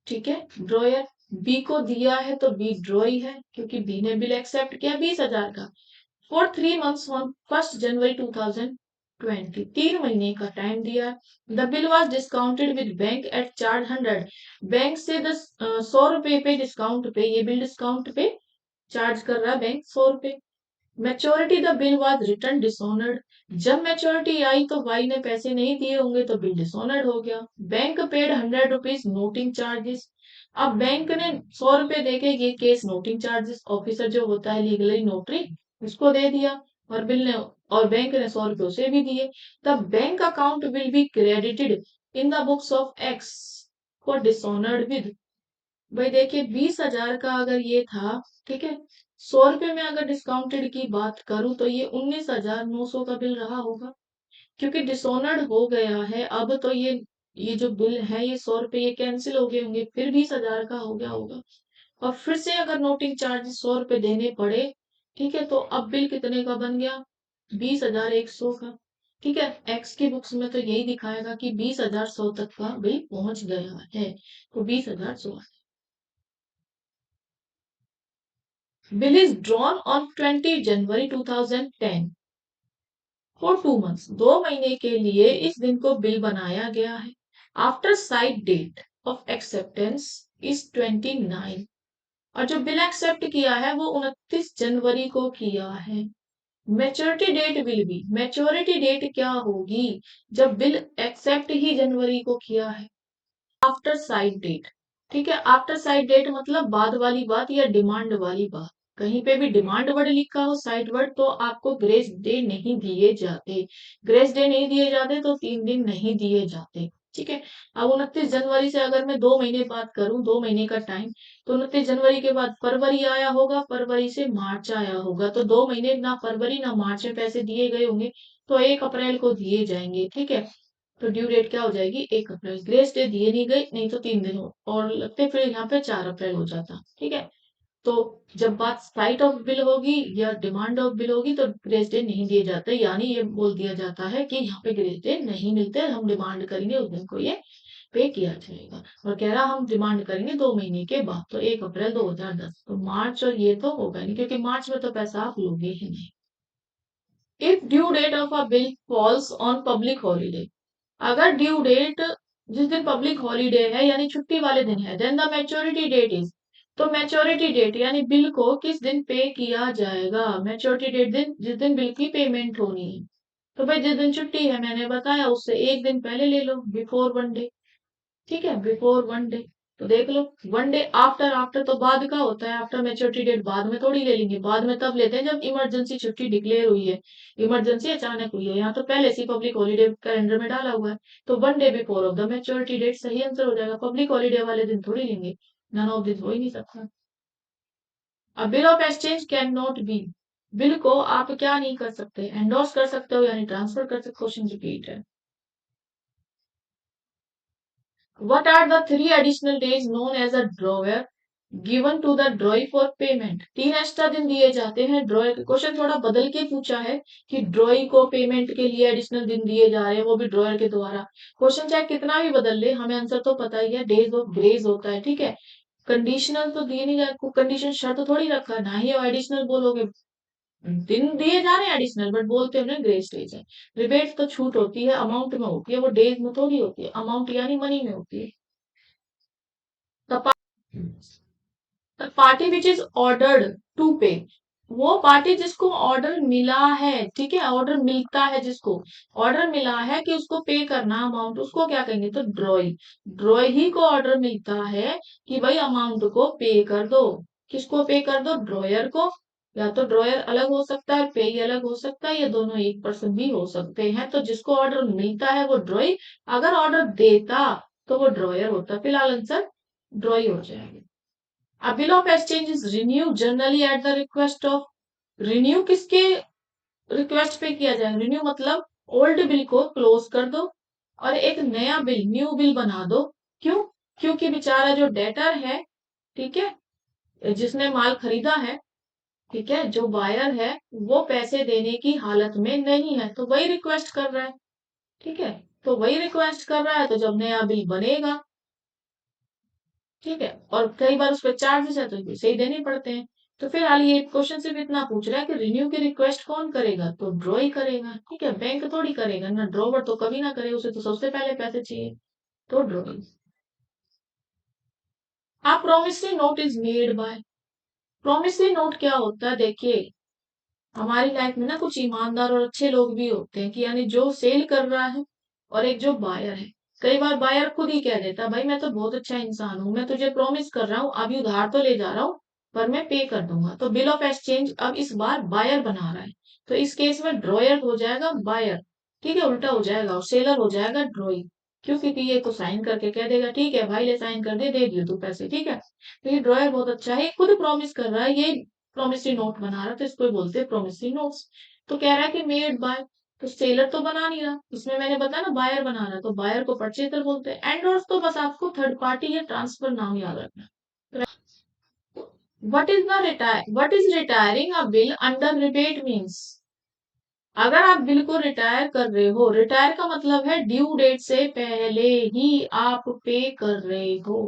ठीक है, ड्रॉयर। बी को दिया है तो बी ड्रॉई है, क्योंकि बी ने बिल एक्सेप्ट किया 20,000 का, फॉर 3 मंथ्स ऑन 1 जनवरी 2020, 3 महीने का टाइम दिया। The bill was discounted with bank at charge 100, bank से 100 रुपए पे डिस्काउंट पे ये बिल डिस्काउंट पे चार्ज कर रहा है बैंक, 100 रुपए। Maturity the bill was written dishonoured, जब मैच्योरिटी आई तो वाई ने पैसे नहीं दिए होंगे तो बिल डिसऑनर्ड हो गया। Bank paid 100 rupees noting charges, अब बैंक ने 100 रुपए देके ये केस नोटिंग चार्जेस ऑफिसर जो होता है लीगली नोटरी उसको दे दिया, और बिल ने और बैंक ने 100 रुपए उसे भी दिए। The bank account will be credited in the books of x for dishonoured with, भाई देखिए 20,000 का अगर ये था, ठीक है, 100 रुपए में अगर डिस्काउंटेड की बात करूं तो ये 19,900 का बिल रहा होगा, क्योंकि डिसऑनर्ड हो गया है, अब तो ये जो बिल है ये 100 रुपए ये कैंसिल हो गए होंगे, फिर 20,000 का हो गया होगा, और फिर से अगर नोटिंग चार्जेस 100 रुपए देने पड़े, ठीक है, तो अब बिल कितने का बन गया, 20,100 का, ठीक है। एक्स की बुक्स में तो यही दिखाएगा कि 20,100 तक का बिल पहुंच गया है, तो 20,100। Bill is drawn on 20 January 2010 for 2 months. 2 महीने के लिए इस दिन को बिल बनाया गया है। After sight date of acceptance is 29, और जो बिल एक्सेप्ट किया है वो 29 जनवरी को किया है। Maturity date will be, maturity date क्या होगी जब बिल एक्सेप्ट ही जनवरी को किया है, आफ्टर साइड डेट, ठीक है। आफ्टर साइड डेट मतलब बाद वाली बात या डिमांड वाली बात, कहीं पे भी डिमांड वर्ड लिखा हो साइड वर्ड तो आपको ग्रेस डे नहीं दिए जाते, ग्रेस डे नहीं दिए जाते तो 3 दिन नहीं दिए जाते, ठीक है। अब 29 जनवरी से अगर मैं 2 महीने बात करूं, 2 महीने का टाइम, तो 29 जनवरी के बाद फरवरी आया होगा, फरवरी से मार्च आया होगा, तो 2 महीने ना फरवरी ना मार्च में पैसे दिए गए होंगे, तो 1 अप्रैल को दिए जाएंगे, ठीक है। तो ड्यू डेट क्या हो जाएगी, 1 अप्रैल। ग्रेस डे दिए नहीं गई, नहीं तो 3 दिन हो और लगते, फिर यहाँ पे 4 अप्रैल हो जाता, ठीक है। तो जब बात साइट ऑफ बिल होगी या डिमांड ऑफ बिल होगी तो ग्रेस डे नहीं दिए जाते, यानी ये बोल दिया जाता है कि यहाँ पे ग्रेस डे नहीं मिलते, हम डिमांड करेंगे उस दिन को ये पे किया जाएगा, और कह रहा हम डिमांड करेंगे 2 महीने के बाद, तो 1 अप्रैल 2010, तो मार्च और ये तो होगा नहीं, क्योंकि मार्च में तो पैसा आप लोगे ही नहीं। If due date of a bill falls on public holiday, अगर ड्यू डेट जिस दिन पब्लिक हॉलीडे है यानी छुट्टी वाले दिन है, then the maturity date is, तो मैच्योरिटी डेट यानी बिल को किस दिन पे किया जाएगा, मैच्योरिटी डेट दिन जिस दिन बिल की पेमेंट होनी है। तो भाई जिस दिन छुट्टी है मैंने बताया उससे एक दिन पहले ले लो, बिफोर 1 डे। ठीक है, बिफोर 1 डे। तो देख लो 1 डे आफ्टर, आफ्टर तो बाद का होता है, आफ्टर मैच्योरिटी डेट बाद में थोड़ी ले लेंगे, बाद में तब लेते हैं जब इमरजेंसी छुट्टी डिक्लेयर हुई है, इमरजेंसी अचानक हुई है। यहाँ तो पहले से पब्लिक हॉलीडे कैलेंडर में डाला हुआ है, तो 1 day before of the maturity date सही आंसर हो जाएगा। पब्लिक हॉलीडे वाले दिन थोड़ी लेंगे, नन ऑफ दिस हो ही नहीं सकता। अब bill of exchange can not B, bill को आप क्या नहीं कर सकते, एंडोर्स कर सकते हो यानी ट्रांसफर कर सकते। क्वेश्चन रिपीट है, what are the 3 additional days known as a drawer given to the ड्रॉई for payment. 3 extra दिन दिए जाते हैं ड्रॉय के। क्वेश्चन थोड़ा बदल के पूछा है कि ड्रॉई को पेमेंट के लिए एडिशनल दिन दिए जा रहे हैं, वो भी ड्रॉयर के द्वारा। क्वेश्चन चाहे कितना भी बदल ले हमें आंसर तो पता ही है, डेज ऑफ ग्रेज होता है। ठीक है, कंडीशनल तो दिए नहीं जाए, कंडीशन शर्त थोड़ी रखा है, ना ही एडिशनल बोलोगे। दिन दिए जा रहे हैं एडिशनल, बट बोलते हैं ना ग्रे स्टेज है। रिबेट तो छूट होती है, अमाउंट में होती है, वो डेज में थोड़ी होती है, अमाउंट यानी मनी में होती है। Party which is ordered to pay, वो पार्टी जिसको ऑर्डर मिला है, ठीक है, ऑर्डर मिलता है, जिसको ऑर्डर मिला है कि उसको पे करना अमाउंट, उसको क्या कहेंगे, तो ड्रॉई। ड्रॉई ही को ऑर्डर मिलता है कि भाई अमाउंट को पे कर दो। किसको पे कर दो, ड्रॉयर को। या तो ड्रॉयर अलग हो सकता है, पे ही अलग हो सकता है, या दोनों एक पर्सन भी हो सकते हैं। तो जिसको ऑर्डर मिलता है वो ड्रॉई, अगर ऑर्डर देता तो वो ड्रॉयर होता। फिलहाल आंसर ड्रॉई हो जाएगा। A bill of exchange is renewed generally at the request of, renew किसके रिक्वेस्ट पे किया जाए, रिन्यू मतलब ओल्ड बिल को क्लोज कर दो और एक नया बिल, न्यू बिल बना दो। क्यों, क्योंकि बेचारा जो डेटर है, ठीक है, जिसने माल खरीदा है, ठीक है, जो बायर है, वो पैसे देने की हालत में नहीं है, तो वही रिक्वेस्ट कर रहा है। ठीक है, तो वही रिक्वेस्ट कर रहा है, तो जब नया बिल बनेगा, ठीक है, और कई बार उस पर चार्जेस है तो वैसे ही देने पड़ते हैं। तो फिलहाल ये क्वेश्चन सिर्फ इतना पूछ रहा है कि रिन्यू की रिक्वेस्ट कौन करेगा, तो ड्रॉ ही करेगा। ठीक है, बैंक थोड़ी करेगा ना, ड्रॉवर तो कभी ना करे, उसे तो सबसे पहले पैसे चाहिए, तो ड्रॉ। आप promissory note is made by, promissory note क्या होता है, देखिए हमारी लाइफ में ना कुछ ईमानदार और अच्छे लोग भी होते हैं, कि यानी जो सेल कर रहा है और एक जो बायर है। कई बार बायर खुद ही कह देता है भाई मैं तो बहुत अच्छा इंसान हूं, मैं तुझे प्रॉमिस कर रहा हूँ, अभी उधार तो ले जा रहा हूँ पर मैं पे कर दूंगा। तो बिल ऑफ एक्सचेंज अब इस बार बायर बना रहा है, तो इस केस में ड्रॉयर हो जाएगा बायर। ठीक है, उल्टा हो जाएगा, और सेलर हो जाएगा ड्रॉई। क्यों, क्योंकि ये तो साइन करके कह देगा ठीक है भाई ले साइन कर दे दियो तू पैसे। ठीक है, तो ये ड्रॉयर बहुत अच्छा है, ये खुद प्रॉमिस कर रहा है, ये प्रोमिसरी नोट बना रहा है, तो इसको ही बोलते हैं प्रोमिसरी नोट्स। तो कह रहा है कि मेड बाय, तो सेलर तो बना नहीं रहा, इसमें मैंने बताया ना बायर बना रहा है, तो बायर को परचेजर बोलते हैं। एंडोर्स तो बस आपको थर्ड पार्टी या ट्रांसफर नाम याद रखना है। What is retiring a bill under rebate means, अगर आप बिल को रिटायर कर रहे हो, रिटायर का मतलब है ड्यू डेट से पहले ही आप पे कर रहे हो।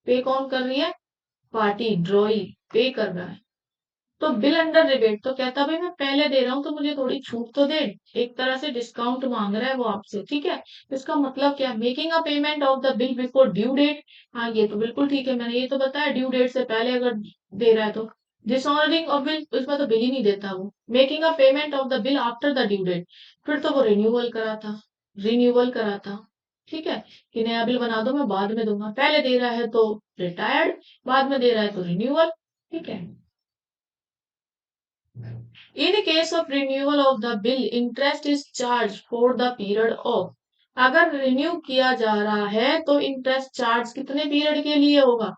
पे कौन कर रही है, पार्टी ड्रॉई पे कर रहा है। तो बिल अंडर रिबेट तो कहता भाई मैं पहले दे रहा हूँ तो मुझे थोड़ी छूट तो दे, एक तरह से डिस्काउंट मांग रहा है वो आपसे। ठीक है, इसका मतलब क्या, making a payment of the bill before due date. हाँ ये तो बिल्कुल ठीक है, मैंने ये तो बताया ड्यू डेट से पहले अगर दे रहा है तो। डिसऑनरिंग ऑफ बिल, इसमें तो बिल ही नहीं देता वो। Making a payment of the bill after the due date, फिर तो वो रिन्यूअल करा था, रिन्यूअल करा था। ठीक है, कि नया बिल बना दो मैं बाद में दूंगा, पहले दे रहा है तो रिटायर्ड, बाद में दे रहा है तो रिन्यूअल। ठीक है, In case of renewal of the bill, interest is charged for the period of, अगर रिन्यू किया जा रहा है तो इंटरेस्ट चार्ज कितने पीरियड के लिए होगा,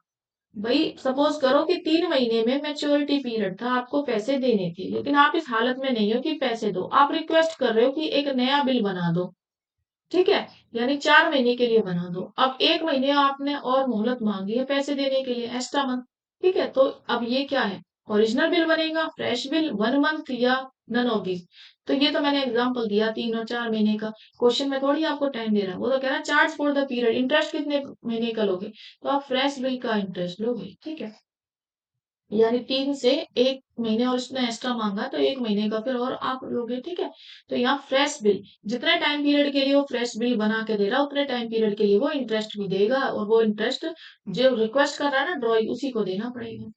भाई सपोज करो कि 3 महीने में मैच्योरिटी पीरियड था, आपको पैसे देने थे, लेकिन आप इस हालत में नहीं हो कि पैसे दो, आप रिक्वेस्ट कर रहे हो कि एक नया बिल बना दो। ठीक है, यानी 4 महीने के लिए बना दो। अब 1 महीने आपने और मोहलत मांगी है पैसे देने के लिए, एक्स्ट्रा मंथ। ठीक है, तो अब ये क्या है, ओरिजिनल बिल बनेगा, फ्रेश बिल, 1 मंथ या नन ऑफ दिस। तो ये तो मैंने एग्जांपल दिया 3 और 4 महीने का, क्वेश्चन में थोड़ी आपको टाइम दे रहा है, वो तो कह रहा है charge for the period, interest कितने महीने का लोगे, तो आप फ्रेश बिल का इंटरेस्ट लोगे। ठीक है, यानी 3 से 1 महीने और इसने एक्स्ट्रा मांगा तो 1 महीने का फिर और आप लोगे, ठीक है। तो यहाँ फ्रेश बिल, जितने टाइम पीरियड के लिए वो फ्रेश बिल बना के दे रहा है उतने टाइम पीरियड के लिए वो इंटरेस्ट भी देगा, और वो इंटरेस्ट जो रिक्वेस्ट कर रहा है ना ड्रॉइंग, उसी को देना पड़ेगा।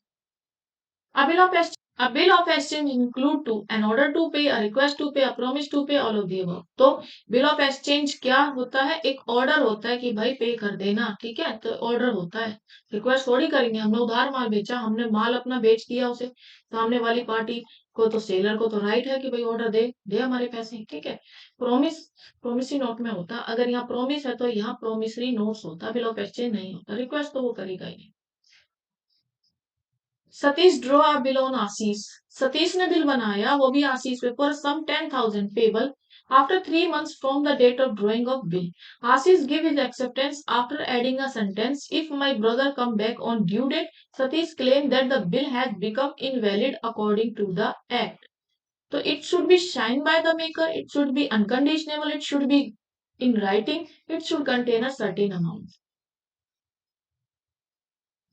A bill of exchange, a bill of exchange include to an order to pay, a request to pay, a promise to pay, all of the above। तो बिल ऑफ एक्सचेंज क्या होता है? एक ऑर्डर होता है कि भाई पे कर देना, ठीक है, तो ऑर्डर होता है। रिक्वेस्ट थोड़ी करेंगे, हमने उधार माल बेचा, हमने माल अपना बेच दिया उसे, सामने वाली पार्टी को तो, सेलर को तो राइट है कि भाई ऑर्डर दे दे हमारे पैसे, ठीक है। प्रोमिस, प्रोमिसरी नोट में होता, अगर यहाँ प्रोमिस है तो यहाँ प्रोमिसरी नोट्स होता, बिल ऑफ एक्सचेंज नहीं होता। रिक्वेस्ट तो वो करेगा ही नहीं। Satish draw a bill on Ashish, Satish ने बिल बनाया वो भी आशीष पे, for some 10,000 payable after 3 months from the date of drawing of bill. Ashish give his acceptance after adding a sentence, if my brother come back on due date Satish claim that the bill has become invalid according to the act. तो it should be sign by the maker, it should be unconditionable, it should be in writing, it should contain a certain amount.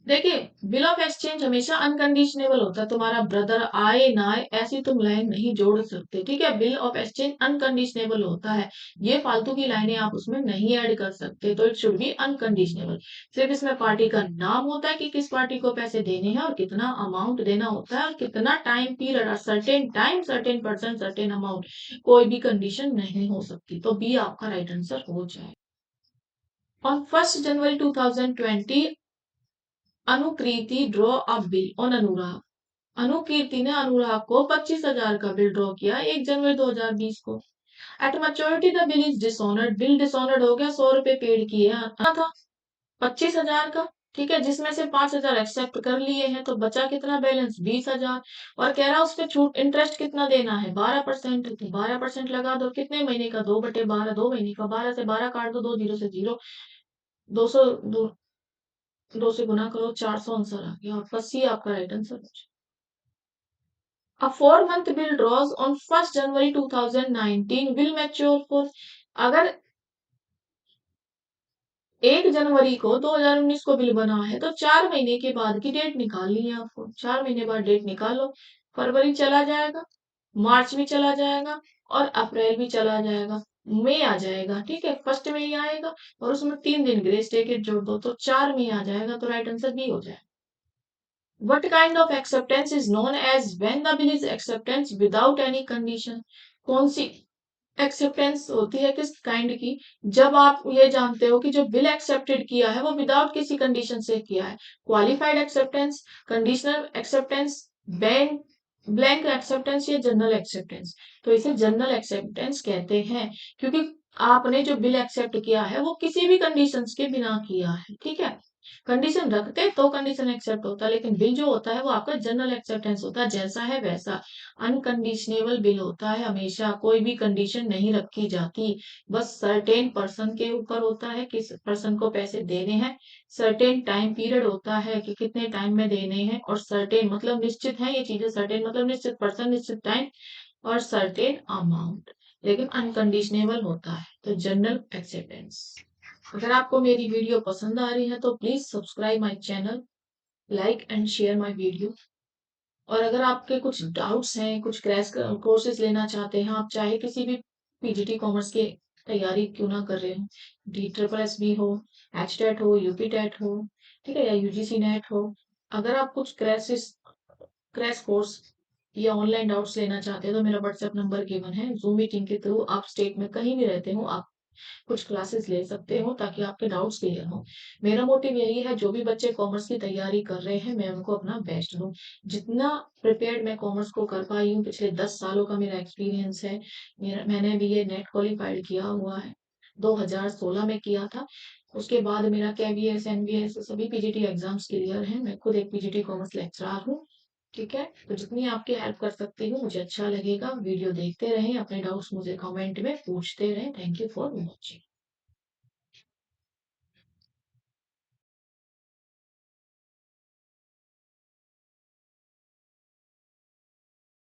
देखिए, bill of exchange हमेशा unconditionable होता है, तुम्हारा brother आए ना आए ऐसी तुम लाइन नहीं जोड़ सकते, ठीक है। बिल ऑफ एक्सचेंज अनकंडीशनेबल होता है, ये फालतू की लाइनें आप उसमें नहीं ऐड कर सकते, तो इट शुड बी अनकंडीशनेबल। सिर्फ इसमें पार्टी का नाम होता है कि किस पार्टी को पैसे देने हैं और कितना अमाउंट देना होता है और कितना time period, certain time, certain person, certain amount, कोई भी कंडीशन नहीं हो सकती। तो बी आपका राइट आंसर हो जाए। On 1 January 2020 Anukriti draw a bill on Anurag, Anukirti ने अनुराग को 25,000 का बिल ड्रॉ किया 1 जनवरी 2020 को। At maturity the bill is dishonoured, bill dishonoured हो गया, 100 रुपए पेड किए आना था 25,000 का, ठीक है, जिसमें से 5,000 एक्सेप्ट कर लिए हैं, तो बचा कितना बैलेंस? 20,000। और कह रहा उस पे छूट इंटरेस्ट कितना देना है? 12%, तो 12% लगा दो, कितने महीने का? 2/12, 2 महीने का, 12 से 12 काट दो, 2 0 से 0, 200, 2 से गुना करो, 400 आंसर आ गया, आपका सी आपका right answer. A 4 month bill draws on 1 January 2019 will mature for, अगर 1 जनवरी को 2019 को बिल बना है तो 4 महीने के बाद की डेट निकालनी है आपको, 4 महीने बाद डेट निकालो। फरवरी चला जाएगा, मार्च भी चला जाएगा और अप्रैल भी चला जाएगा, मई आ जाएगा, ठीक है, 1 मई आएगा और उसमें 3 दिन ग्रेस टिकट जोड़ दो तो 4 मई आ जाएगा, तो राइट आंसर बी हो जाएगा। What kind of acceptance is known as when the bill is acceptance without any condition? कौन सी एक्सेप्टेंस होती है किस काइंड की? जब आप ये जानते हो कि जो बिल एक्सेप्टेड किया है वो विदाउट किसी कंडीशन से किया है। Qualified acceptance, conditional acceptance, bank blank acceptance या जनरल एक्सेप्टेंस। तो इसे जनरल एक्सेप्टेंस कहते हैं, क्योंकि आपने जो बिल एक्सेप्ट किया है वो किसी भी कंडीशंस के बिना किया है, ठीक है। कंडीशन रखते तो कंडीशन एक्सेप्ट होता, लेकिन बिल जो होता है वो आपका जनरल एक्सेप्टेंस होता है, जैसा है वैसा। अनकंडीशनेबल बिल होता है, हमेशा कोई भी कंडीशन नहीं रखी जाती, बस सर्टेन पर्सन के ऊपर होता है किस पर्सन को पैसे देने हैं, सर्टेन टाइम पीरियड होता है कि कितने टाइम में देने हैं, और सर्टेन मतलब निश्चित है ये चीजें, सर्टेन मतलब निश्चित पर्सन, निश्चित टाइम और सर्टेन अमाउंट, लेकिन अनकंडीशनेबल होता है। तो जनरल एक्सेप्टेंस। अगर आपको मेरी वीडियो पसंद आ रही है तो please subscribe my channel, like and share my video. और अगर आपके कुछ डाउट्स हैं, कुछ क्रैश कोर्सेज लेना चाहते हैं, आप चाहे किसी भी पीजीटी कॉमर्स की तैयारी क्यों ना कर रहे हो, DSSB हो, HTET हो, यूपी टेट हो, ठीक है, या यूजीसी नेट हो, अगर आप कुछ क्रैश कोर्स या ऑनलाइन डाउट्स लेना चाहते हैं तो मेरा व्हाट्सएप नंबर गिवन है, जूम मीटिंग के थ्रू आप स्टेट में कहीं भी रहते हो आप कुछ क्लासेस ले सकते हो ताकि आपके डाउट्स क्लियर हो। मेरा मोटिव यही है, जो भी बच्चे कॉमर्स की तैयारी कर रहे हैं मैं उनको अपना बेस्ट दूं। जितना प्रिपेयर्ड मैं कॉमर्स को कर पाई हूँ, पिछले 10 सालों का मेरा एक्सपीरियंस है। मैंने भी ये नेट क्वालिफाइड किया हुआ है, 2016 में किया था। उसके बाद मेरा KBS NBS सभी पीजीटी एग्जाम्स क्लियर हैं, मैं खुद एक पीजीटी कॉमर्स लेक्चरर हूँ, ठीक है। तो जितनी आपकी हेल्प कर सकती हूँ मुझे अच्छा लगेगा। वीडियो देखते रहें, अपने डाउट्स मुझे कमेंट में पूछते रहें। Thank you for watching.